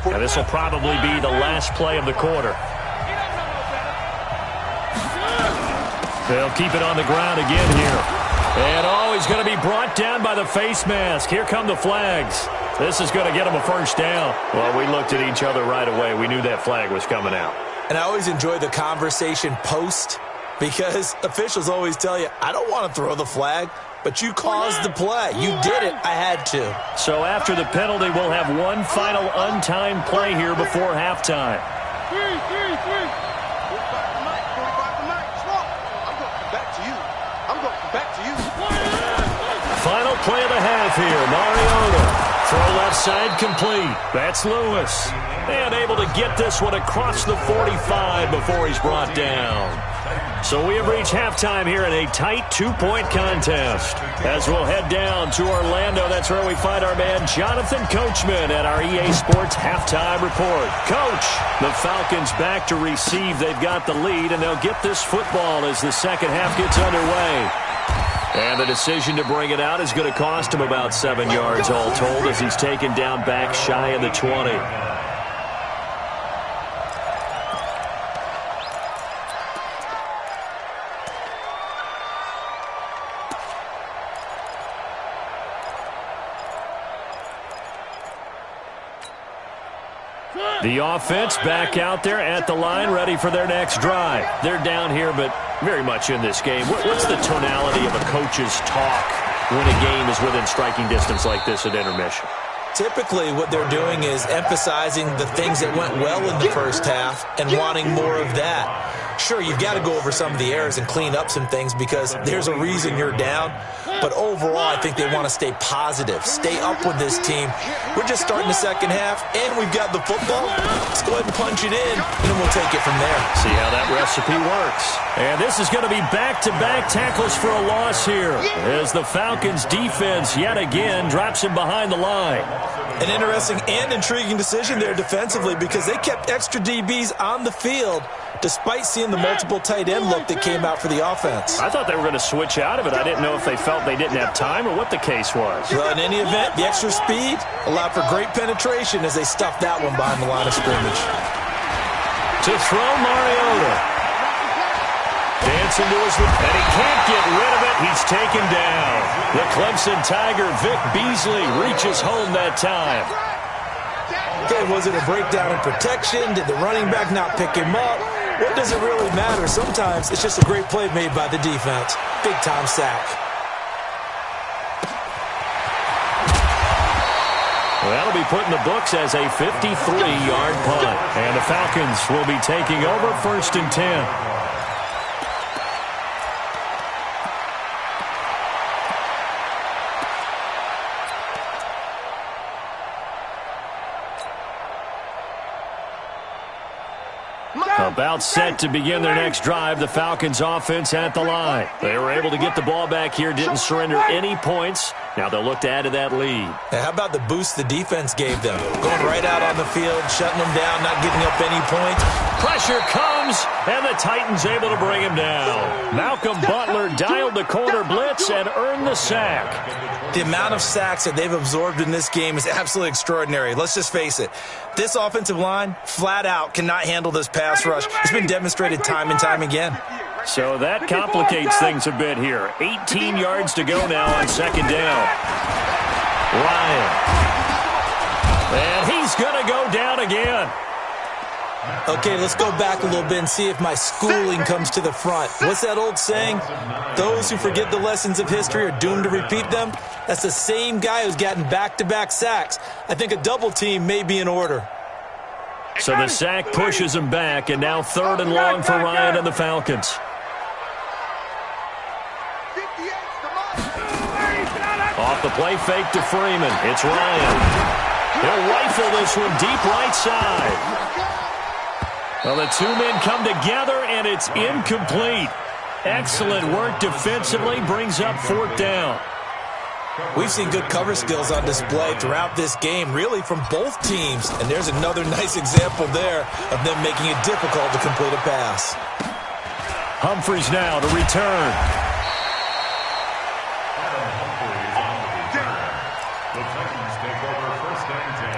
And this will probably be the last play of the quarter. They'll keep it on the ground again here. And, he's going to be brought down by the face mask. Here come the flags. This is going to get him a first down. Well, we looked at each other right away. We knew that flag was coming out. And I always enjoy the conversation post because officials always tell you, I don't want to throw the flag, but you caused the play. You did it. I had to. So after the penalty, we'll have one final untimed play here before halftime. Final play of the half here. Mariota. Throw left side complete. That's Lewis. And able to get this one across the 45 before he's brought down. So we have reached halftime here in a tight 2-point contest. As we'll head down to Orlando, that's where we find our man Jonathan Coachman at our EA Sports Halftime Report. Coach, the Falcons back to receive. They've got the lead, and they'll get this football as the second half gets underway. And the decision to bring it out is going to cost him about 7 yards all told as he's taken down back shy of the 20. The offense back out there at the line, ready for their next drive. They're down here, but very much in this game. What's the tonality of a coach's talk when a game is within striking distance like this at intermission? Typically, what they're doing is emphasizing the things that went well in the first half and wanting more of that. Sure, you've got to go over some of the errors and clean up some things because there's a reason you're down. But overall, I think they want to stay positive, stay up with this team. We're just starting the second half, and we've got the football. Let's go ahead and punch it in, and then we'll take it from there. See how that recipe works. And this is going to be back-to-back tackles for a loss here as the Falcons' defense yet again drops him behind the line. An interesting and intriguing decision there defensively because they kept extra DBs on the field despite seeing the multiple tight end look that came out for the offense. I thought they were going to switch out of it. I didn't know if they felt they didn't have time or what the case was. Well, in any event, the extra speed allowed for great penetration as they stuffed that one behind the line of scrimmage. To throw Mariota. Dancing to his left, and he can't get rid of it. He's taken down. The Clemson Tiger, Vic Beasley, reaches home that time. Okay, was it a breakdown in protection? Did the running back not pick him up? What does it really matter? Sometimes it's just a great play made by the defense. Big-time sack. Well, that'll be put in the books as a 53-yard punt. And the Falcons will be taking over 1st and 10. About set to begin their next drive, the Falcons offense at the line. They were able to get the ball back here, didn't surrender any points. Now they'll look to add to that lead. Now, how about the boost the defense gave them? Going right out on the field, shutting them down, not giving up any points. Pressure comes, and the Titans able to bring him down. Malcolm Butler dialed the corner blitz and earned the sack. The amount of sacks that they've absorbed in this game is absolutely extraordinary. Let's just face it. This offensive line, flat out, cannot handle this pass rush. It's been demonstrated time and time again. So that complicates things a bit here. 18 yards to go now on second down. Ryan. And he's going to go down again. Okay, let's go back a little bit and see if my schooling comes to the front. What's that old saying? Those who forget the lessons of history are doomed to repeat them. That's the same guy who's gotten back-to-back sacks. I think a double team may be in order. So the sack pushes him back, and now 3rd and long for Ryan and the Falcons. Off the play fake to Freeman. It's Ryan. He'll rifle this one deep right side. Well, the two men come together, and it's incomplete. Excellent work defensively, brings up 4th down. We've seen good cover skills on display throughout this game, really from both teams. And there's another nice example there of them making it difficult to complete a pass. Humphries now to return. The Titans take over 1st and 10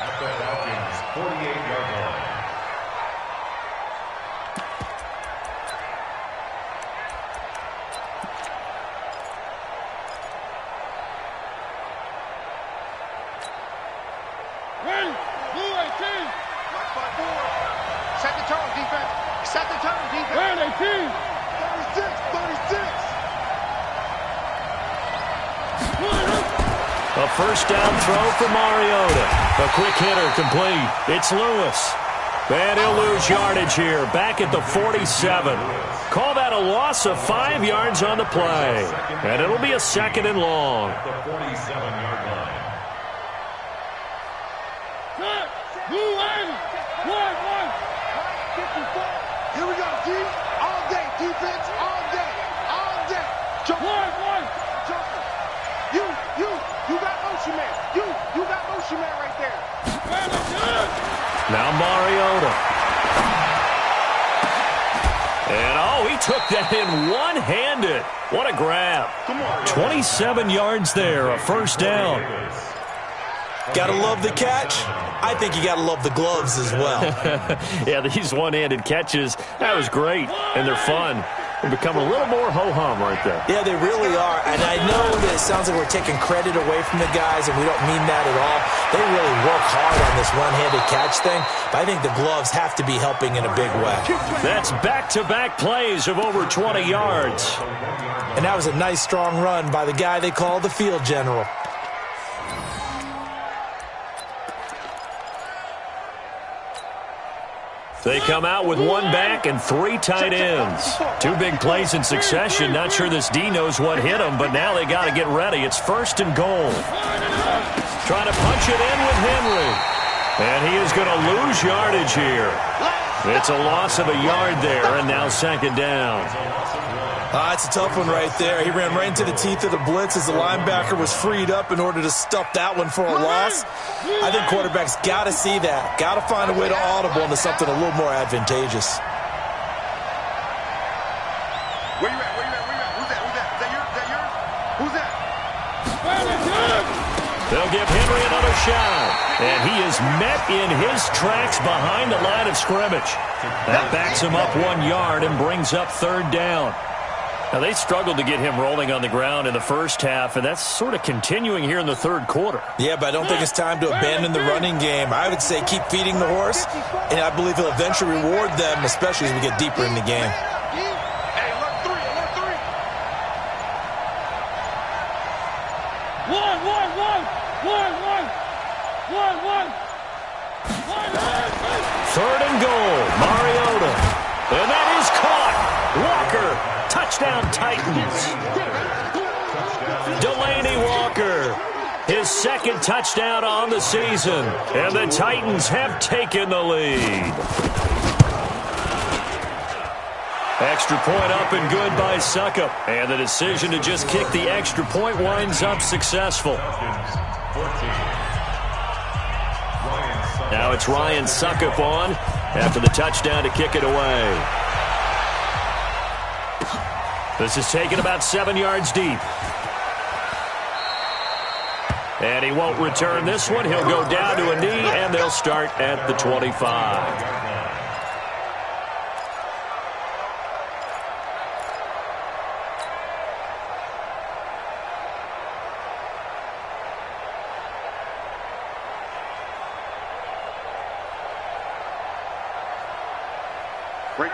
at the Falcons' 48-yard line. first down throw for Mariota. A quick hitter complete. It's Lewis. And he'll lose yardage here, back at the 47. Call that a loss of 5 yards on the play. And it'll be a 2nd and long. The 47-yard line. Here we go, G. All day, defense, all day, all day. You got motion man. You got motion man right there. Now Mariota. And, he took that in one-handed. What a grab. 27 yards there, a first down. Gotta love the catch. I think you gotta love the gloves as well. Yeah, these one-handed catches, that was great, and they're fun. They're becoming a little more ho-hum right there. Yeah, they really are, and I know that it sounds like we're taking credit away from the guys, and we don't mean that at all. They really work hard on this one-handed catch thing, but I think the gloves have to be helping in a big way. That's back-to-back plays of over 20 yards. And that was a nice, strong run by the guy they call the field general. They come out with one back and 3 tight ends. 2 big plays in succession. Not sure this D knows what hit him, but now they got to get ready. It's 1st and goal. Trying to punch it in with Henry. And he is going to lose yardage here. It's a loss of a yard there, and now 2nd down. It's a tough one right there. He ran right into the teeth of the blitz as the linebacker was freed up in order to stuff that one for a loss. I think quarterbacks got to see that. Got to find a way to audible into something a little more advantageous. Where you at? Who's that? Is that yours? Who's that? They'll give Henry another shot. And he is met in his tracks behind the line of scrimmage. That backs him up 1 yard and brings up 3rd down. Now, they struggled to get him rolling on the ground in the first half, and that's sort of continuing here in the 3rd quarter. Yeah, but I don't think it's time to abandon the running game. I would say keep feeding the horse, and I believe he'll eventually reward them, especially as we get deeper in the game. Third and goal, Mariota. And that is caught. Walker, touchdown Titans. Delaney Walker, his 2nd touchdown on the season. And the Titans have taken the lead. Extra point up and good by Suckup. And the decision to just kick the extra point winds up successful. Now it's Ryan Suckup on after the touchdown to kick it away. This is taken about 7 yards deep. And he won't return this one. He'll go down to a knee, and they'll start at the 25.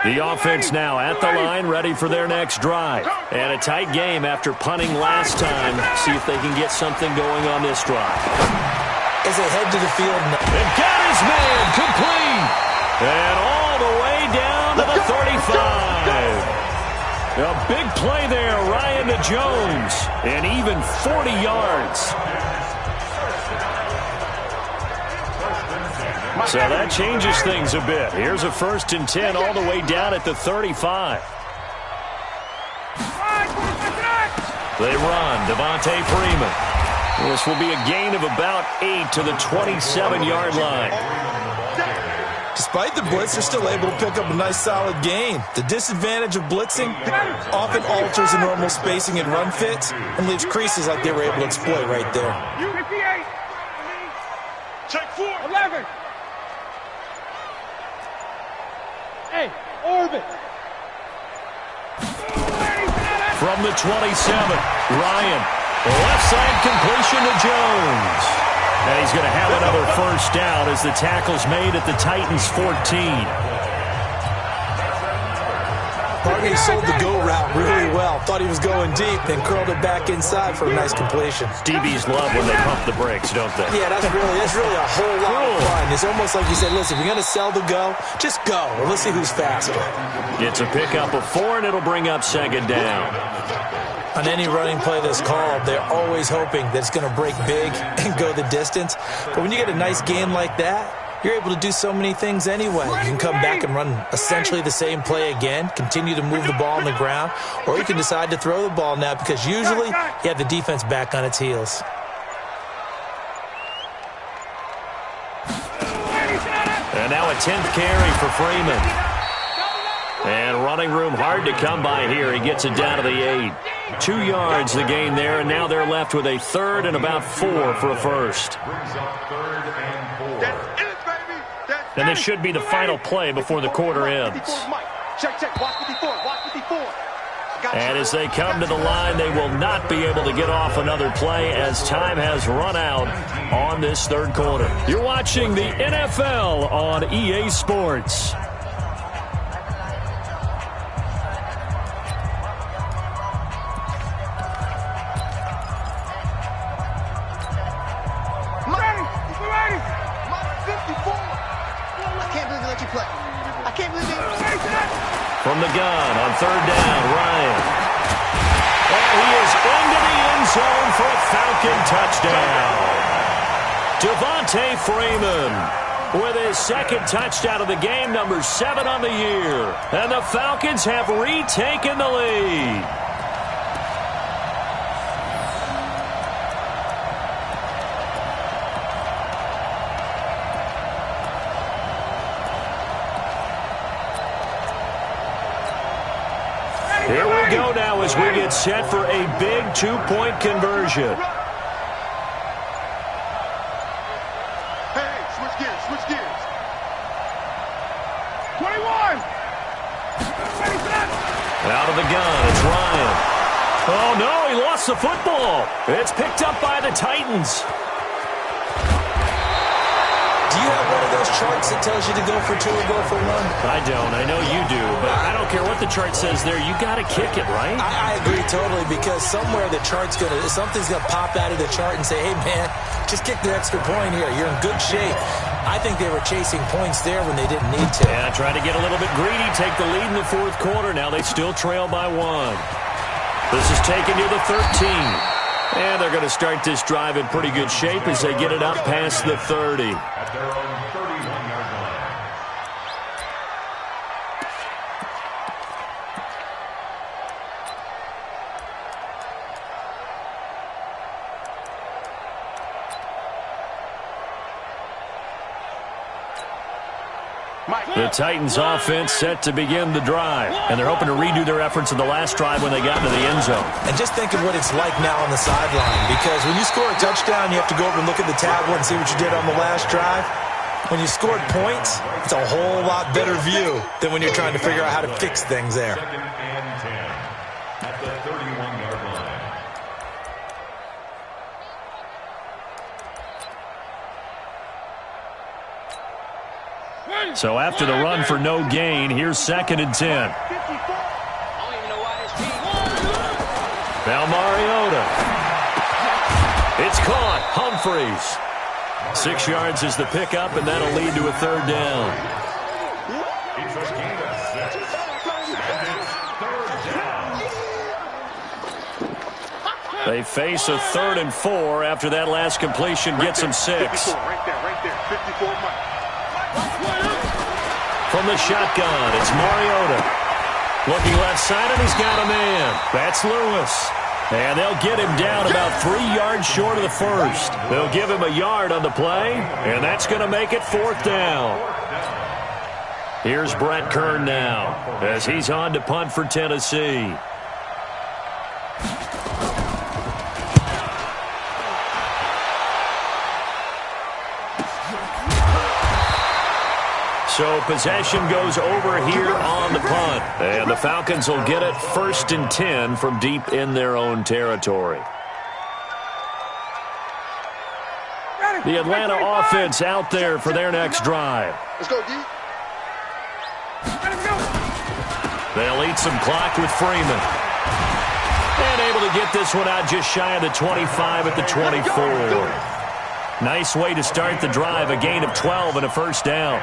The offense now at the line, ready for their next drive. And a tight game after punting last time. See if they can get something going on this drive. As they head to the field. And got his man complete. And all the way down to the 35. A big play there, Ryan to Jones. And even 40 yards. So that changes things a bit. Here's a 1st and 10 all the way down at the 35. They run. Devontae Freeman. This will be a gain of about 8 to the 27-yard line. Despite the blitz, they're still able to pick up a nice, solid gain. The disadvantage of blitzing often alters the normal spacing and run fits and leaves creases like they were able to exploit right there. 58. Check 4. 11. Hey, orbit. From the 27, Ryan. Left side completion to Jones. And he's going to have another first down as the tackle's made at the Titans' 14. Part of me sold the go route really well. Thought he was going deep, then curled it back inside for a nice completion. DBs love when they pump the brakes, don't they? Yeah, that's really a whole lot of fun. It's almost like you said, listen, if you're going to sell the go, just go. And let's see who's faster. It's a pickup of 4, and it'll bring up second down. On any running play that's called, they're always hoping that it's going to break big and go the distance. But when you get a nice game like that, you're able to do so many things anyway. You can come back and run essentially the same play again, continue to move the ball on the ground, or you can decide to throw the ball now because usually you have the defense back on its heels. And now a 10th carry for Freeman. And running room hard to come by here. He gets it down to the 8. 2 yards the gain there, and now they're left with a 3rd and about 4 for a first. And this should be the final play before the quarter ends. And as they come to the line, they will not be able to get off another play as time has run out on this third quarter. You're watching the NFL on EA Sports. From the gun on 3rd down, Ryan. And he is into the end zone for a Falcon touchdown. Devontae Freeman with his 2nd touchdown of the game, number 7 on the year. And the Falcons have retaken the lead. Here we go now as we get set for a big 2-point conversion. Hey, switch gears. 21! Out of the gun, it's Ryan. Oh, no, he lost the football. It's picked up by the Titans. Do you have one of those charts that tells you to go for 2 or go for 1? I don't. I know you do, but I don't care what the chart says there. You got to kick it, right? I agree totally because somewhere the chart's something's going to pop out of the chart and say, hey, man, just kick the extra point here. You're in good shape. I think they were chasing points there when they didn't need to. Yeah, try to get a little bit greedy, take the lead in the 4th quarter. Now they still trail by 1. This is taken near the 13. And they're going to start this drive in pretty good shape as they get it up past the 30. At their own 31-yard The Titans offense set to begin the drive. And they're hoping to redo their efforts in the last drive when they got into the end zone. And just think of what it's like now on the sideline. Because when you score a touchdown, you have to go over and look at the tablet and see what you did on the last drive. When you scored points, it's a whole lot better view than when you're trying to figure out how to fix things there. 2nd and 10 at the 31-yard line. So after the run for no gain, here's 2nd and 10. Now Mariota. It's caught. Humphreys. 6 yards is the pickup, and that'll lead to a 3rd down. It's a gain of 6. And it's 3rd down. They face a 3rd and 4 after that last completion gets them 6. Right there. 54 Mike. From the shotgun, it's Mariota. Looking left side, and he's got a man. That's Lewis. And they'll get him down about 3 yards short of the first. They'll give him a yard on the play, and that's going to make it 4th down. Here's Brett Kern now as he's on to punt for Tennessee. So possession goes over here on the punt. And the Falcons will get it 1st and 10 from deep in their own territory. The Atlanta offense out there for their next drive. Let's go, D. They'll eat some clock with Freeman. And able to get this one out just shy of the 25 at the 24. Nice way to start the drive, a gain of 12 and a first down.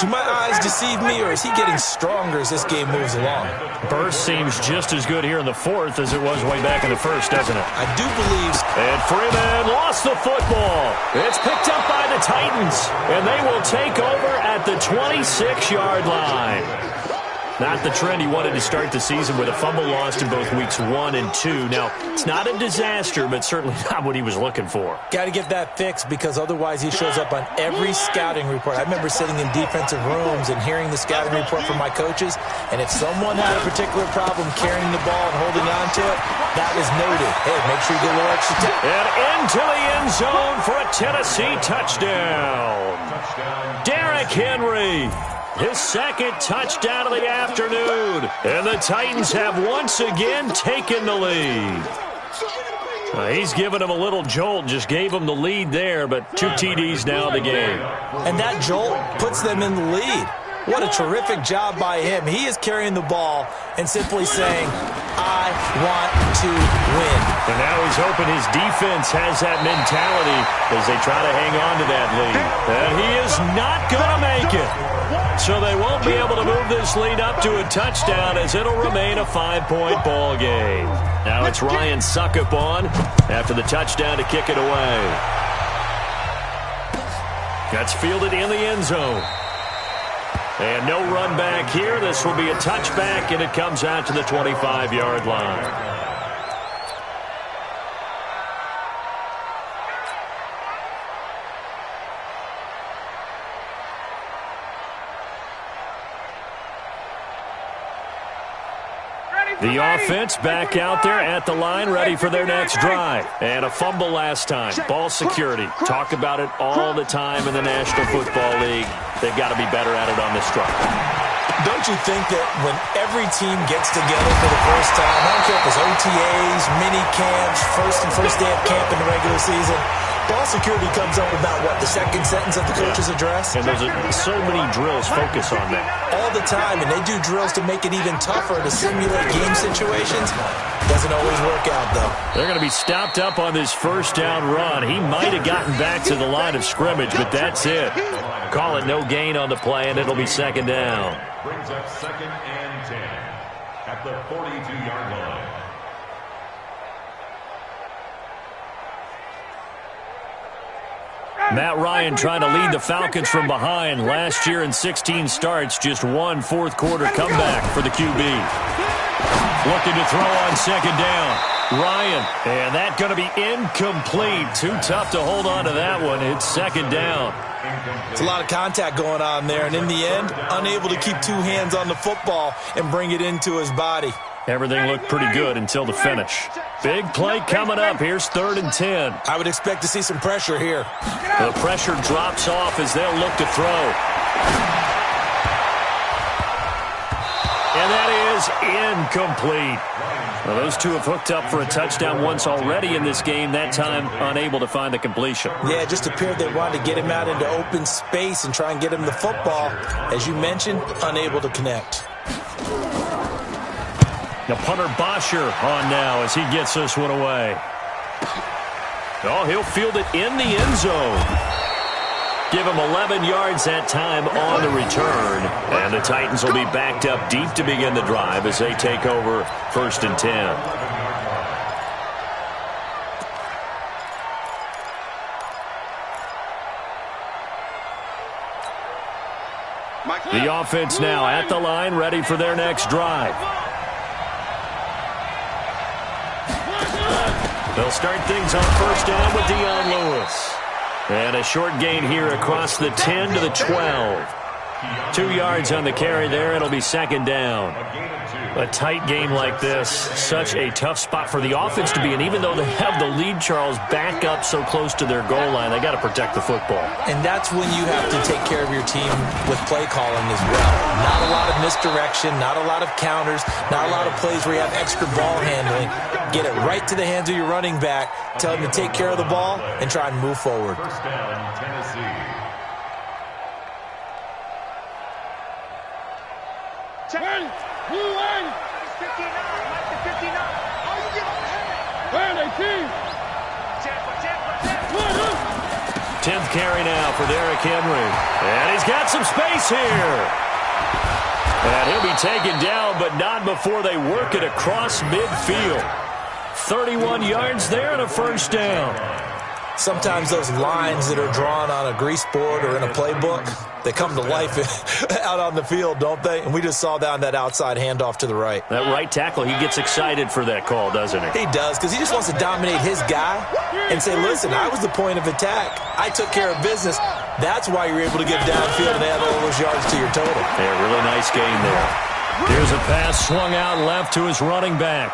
Do my eyes deceive me, or is he getting stronger as this game moves along? Burst seems just as good here in the fourth as it was way back in the first, doesn't it? I do believe. And Freeman lost the football. It's picked up by the Titans, and they will take over at the 26-yard line. Not the trend he wanted to start the season with a fumble lost in both weeks 1 and 2. Now, it's not a disaster, but certainly not what he was looking for. Got to get that fixed because otherwise he shows up on every scouting report. I remember sitting in defensive rooms and hearing the scouting report from my coaches, and if someone had a particular problem carrying the ball and holding on to it, that was noted. Hey, make sure you get a little extra time. And into the end zone for a Tennessee touchdown. Derrick Henry. His second touchdown of the afternoon. And the Titans have once again taken the lead. He's given him a little jolt, just gave him the lead there, but 2 TDs now in the game. And that jolt puts them in the lead. What a terrific job by him. He is carrying the ball and simply saying, I want to win. And now he's hoping his defense has that mentality as they try to hang on to that lead. And he is not going to make it. So they won't be able to move this lead up to a touchdown as it'll remain a 5-point ball game. Now it's Ryan Suckup on after the touchdown to kick it away. That's fielded in the end zone. And no run back here. This will be a touchback, and it comes out to the 25-yard line. The offense back out there at the line, ready for their next drive. And a fumble last time. Ball security. Talk about it all the time in the National Football League. They've got to be better at it on this drive. Don't you think that when every team gets together for the first time, I don't care if it's OTAs, mini camps, first day of camp in the regular season, ball security comes up about, what, the second sentence of the coach's address? And there's so many drills focus on that. All the time, and they do drills to make it even tougher to simulate game situations. Doesn't always work out, though. They're going to be stopped up on this first down run. He might have gotten back to the line of scrimmage, but that's it. Call it no gain on the play, and it'll be second down. Brings up 2nd and 10 at the 42-yard line. Matt Ryan trying to lead the Falcons from behind. Last year in 16 starts, just one fourth-quarter comeback for the QB. Looking to throw on second down. Ryan, and that going to be incomplete. Too tough to hold on to that one. It's second down. It's a lot of contact going on there, and in the end, unable to keep 2 hands on the football and bring it into his body. Everything looked pretty good until the finish. Big play coming up. Here's 3rd and 10. I would expect to see some pressure here. The pressure drops off as they'll look to throw. And that is incomplete. Well, those two have hooked up for a touchdown once already in this game, that time unable to find the completion. Yeah, it just appeared they wanted to get him out into open space and try and get him the football. As you mentioned, unable to connect. Now punter Bosher on now as he gets this one away. Oh, he'll field it in the end zone. Give him 11 yards that time on the return. And the Titans will be backed up deep to begin the drive as they take over 1st and 10. The offense now at the line, ready for their next drive. They'll start things on first down with Deion Lewis. And a short gain here across the 10 to the 12. 2 yards on the carry there. It'll be second down. A tight game like this, such a tough spot for the offense to be in. Even though they have the lead, Charles, back up so close to their goal line, they got to protect the football. And that's when you have to take care of your team with play calling as well. Not a lot of misdirection, not a lot of counters, not a lot of plays where you have extra ball handling. Get it right to the hands of your running back, tell him to take care of the ball, and try and move forward. First down, Tennessee. Ready. Blue end. 59. Mike to 59. Oh, you get on the head. 18. 10th carry now for Derrick Henry. And he's got some space here. And he'll be taken down, but not before they work it across midfield. 31 yards there and a first down. Sometimes those lines that are drawn on a grease board or in a playbook, they come to life out on the field, don't they? And we just saw down that outside handoff to the right. That right tackle, he gets excited for that call, doesn't he? He does, because he just wants to dominate his guy and say, listen, I was the point of attack. I took care of business. That's why you're able to get downfield and add all those yards to your total. Yeah, really nice game there. Here's a pass swung out left to his running back.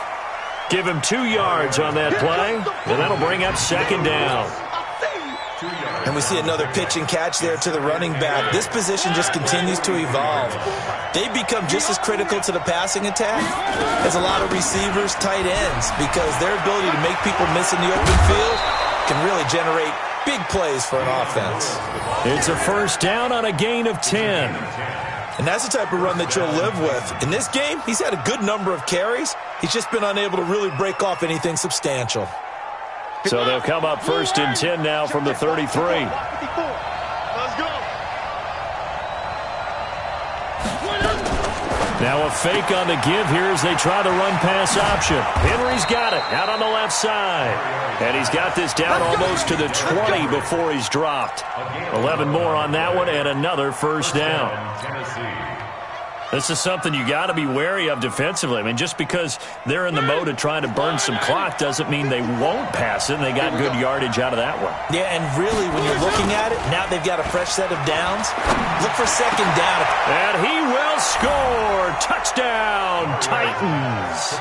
Give him 2 yards on that play, and that'll bring up second down. And we see another pitch and catch there to the running back. This position just continues to evolve. They become just as critical to the passing attack as a lot of receivers, tight ends, because their ability to make people miss in the open field can really generate big plays for an offense. It's a first down on a gain of 10. And that's the type of run that you'll live with. In this game, he's had a good number of carries. He's just been unable to really break off anything substantial. So they'll come up first and 10 now from the 33. Let's go. Now a fake on the give here as they try the run pass option. Henry's got it out on the left side. And he's got this down almost to the 20 before he's dropped. 11 more on that one and another first down. This is something you got to be wary of defensively. I mean, just because they're in the mode of trying to burn some clock doesn't mean they won't pass it, and they got good yardage out of that one. Yeah, and really, when you're looking at it, now they've got a fresh set of downs. Look for second down. And he will score. Touchdown, Titans.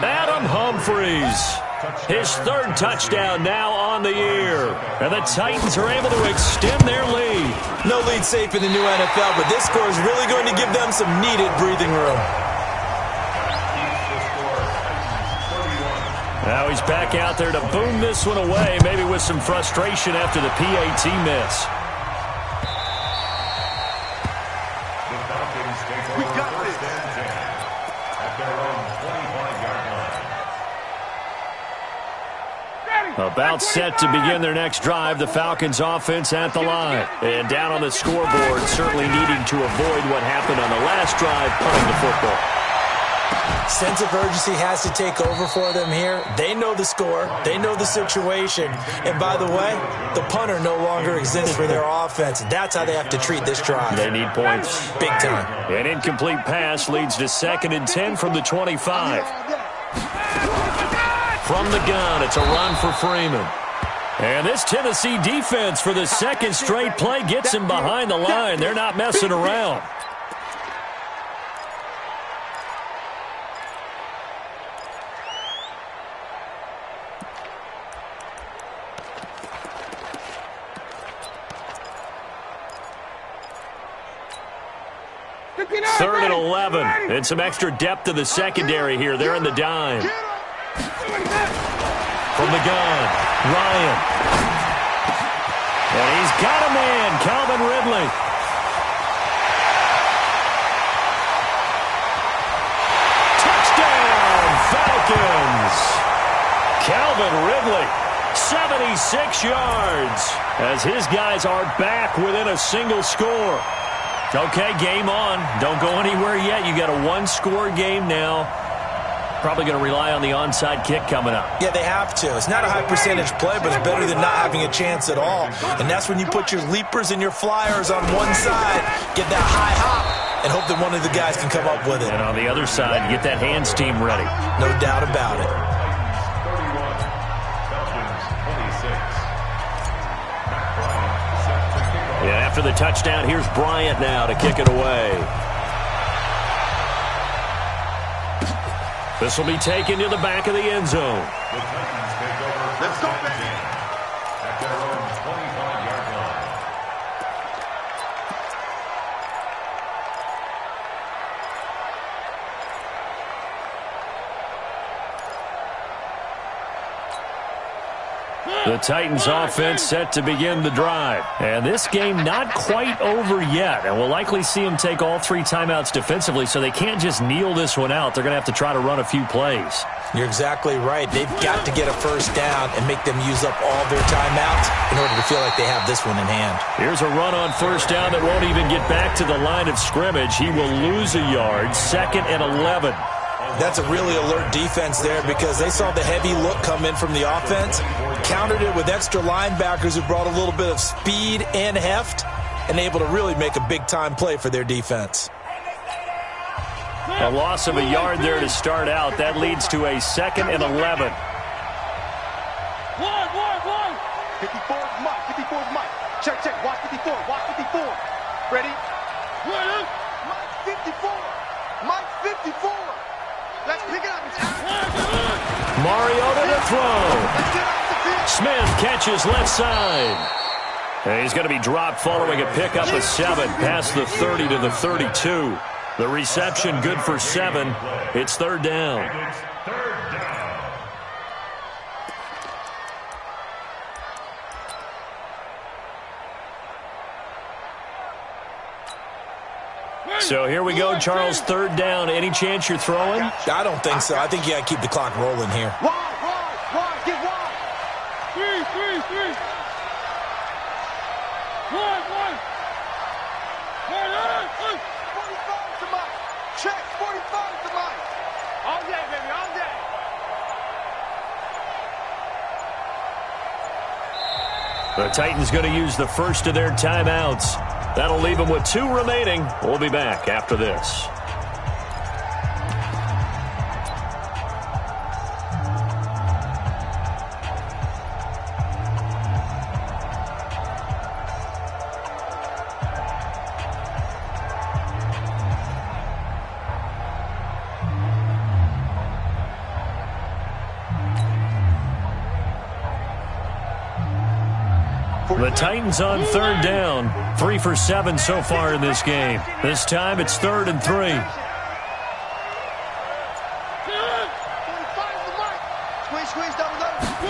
Adam Humphries. His third touchdown now on the year. And the Titans are able to extend their lead. No lead safe in the new NFL, but this score is really going to give them some needed breathing room. Now he's back out there to boom this one away, maybe with some frustration after the PAT miss. We got this. At their own 25-yard line. About set to begin their next drive, the Falcons offense at the line. And down on the scoreboard, certainly needing to avoid what happened on the last drive, punting the football. Sense of urgency has to take over for them here. They know the score. They know the situation. And by the way, the punter no longer exists for their offense. That's how they have to treat this drive. They need points. Big time. An incomplete pass leads to 2nd and 10 from the 25. From the gun, it's a run for Freeman. And this Tennessee defense for the second straight play gets him behind the line. They're not messing around. Third and 11. And some extra depth to the secondary here. They're in the dime. From the gun, Ryan. And he's got a man, Calvin Ridley. Touchdown, Falcons. Calvin Ridley, 76 yards, as his guys are back within a single score. Okay, game on. Don't go anywhere yet. You got a one-score game now. Probably going to rely on the onside kick coming up. Yeah, they have to. It's not a high percentage play, but it's better than not having a chance at all. And that's when you put your leapers and your flyers on one side, get that high hop, and hope that one of the guys can come up with it. And on the other side, get that hands team ready. No doubt about it. 31, Falcons 26. Yeah, after the touchdown, here's Bryant now to kick it away. This will be taken to the back of the end zone. The Titans take over. Let's go, man. At their own 25-yard line. The Titans offense set to begin the drive. And this game not quite over yet. And we'll likely see them take all 3 timeouts defensively, so they can't just kneel this one out. They're going to have to try to run a few plays. You're exactly right. They've got to get a first down and make them use up all their timeouts in order to feel like they have this one in hand. Here's a run on first down that won't even get back to the line of scrimmage. He will lose a yard. 2nd and 11. That's a really alert defense there because they saw the heavy look come in from the offense, countered it with extra linebackers who brought a little bit of speed and heft, and able to really make a big-time play for their defense. A loss of a yard there to start out. That leads to a 2nd and 11. 54 is Mike. 54 is Mike. Check, check. Watch 54. Watch 54. Ready? Mike 54. Mike 54. Let's pick it up. Mariota to throw. Smith catches left side. And he's going to be dropped following a pickup of 7 past the 30 to the 32. The reception good for 7. It's 3rd down. So here we go, Charles, 3rd down. Any chance you're throwing? I don't think so. I think you got to keep the clock rolling here. Wide, get wide. 3. Wide. 45 to Mike. Check, 45 to Mike. All day, baby, all day. The Titans going to use the first of their timeouts. That'll leave them with 2 remaining. We'll be back after this. The Titans on 3rd down. 3 for 7 so far in this game. This time it's 3rd and 3.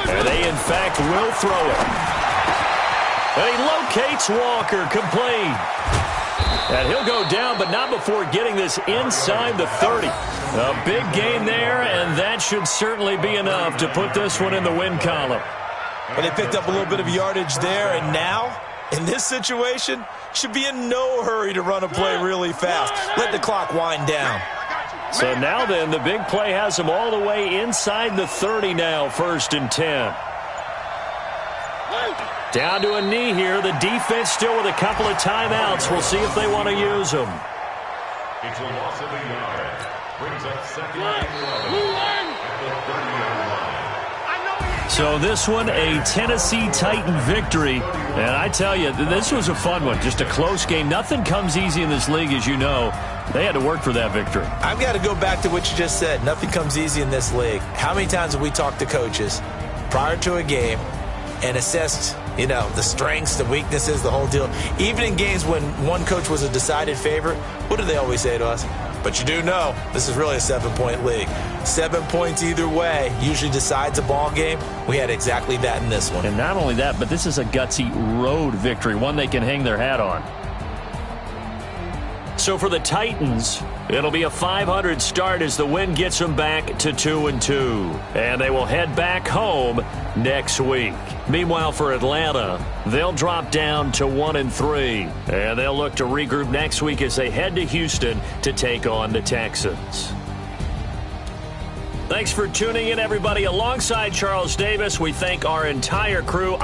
And they, in fact, will throw it. And he locates Walker, complete. And he'll go down, but not before getting this inside the 30. A big gain there, and that should certainly be enough to put this one in the win column. But they picked up a little bit of yardage there, and now, in this situation, should be in no hurry to run a play really fast. Let the clock wind down. So now then, the big play has them all the way inside the 30 now, 1st and 10. Down to a knee here. The defense still with a couple of timeouts. We'll see if they want to use them. It's a loss of a yard. Brings up 2nd and 11 at the 30-yard line. So this one, a Tennessee Titan victory. And I tell you, this was a fun one. Just a close game. Nothing comes easy in this league, as you know. They had to work for that victory. I've got to go back to what you just said. Nothing comes easy in this league. How many times have we talked to coaches prior to a game and assessed, the strengths, the weaknesses, the whole deal? Even in games when one coach was a decided favorite, what do they always say to us? But you do know this is really a 7-point league. 7 points either way usually decides a ball game. We had exactly that in this one. And not only that, but this is a gutsy road victory, one they can hang their hat on. So for the Titans, it'll be a 500 start as the win gets them back to 2-2. And they will head back home next week. Meanwhile, for Atlanta, they'll drop down to 1-3. And they'll look to regroup next week as they head to Houston to take on the Texans. Thanks for tuning in, everybody. Alongside Charles Davis, we thank our entire crew.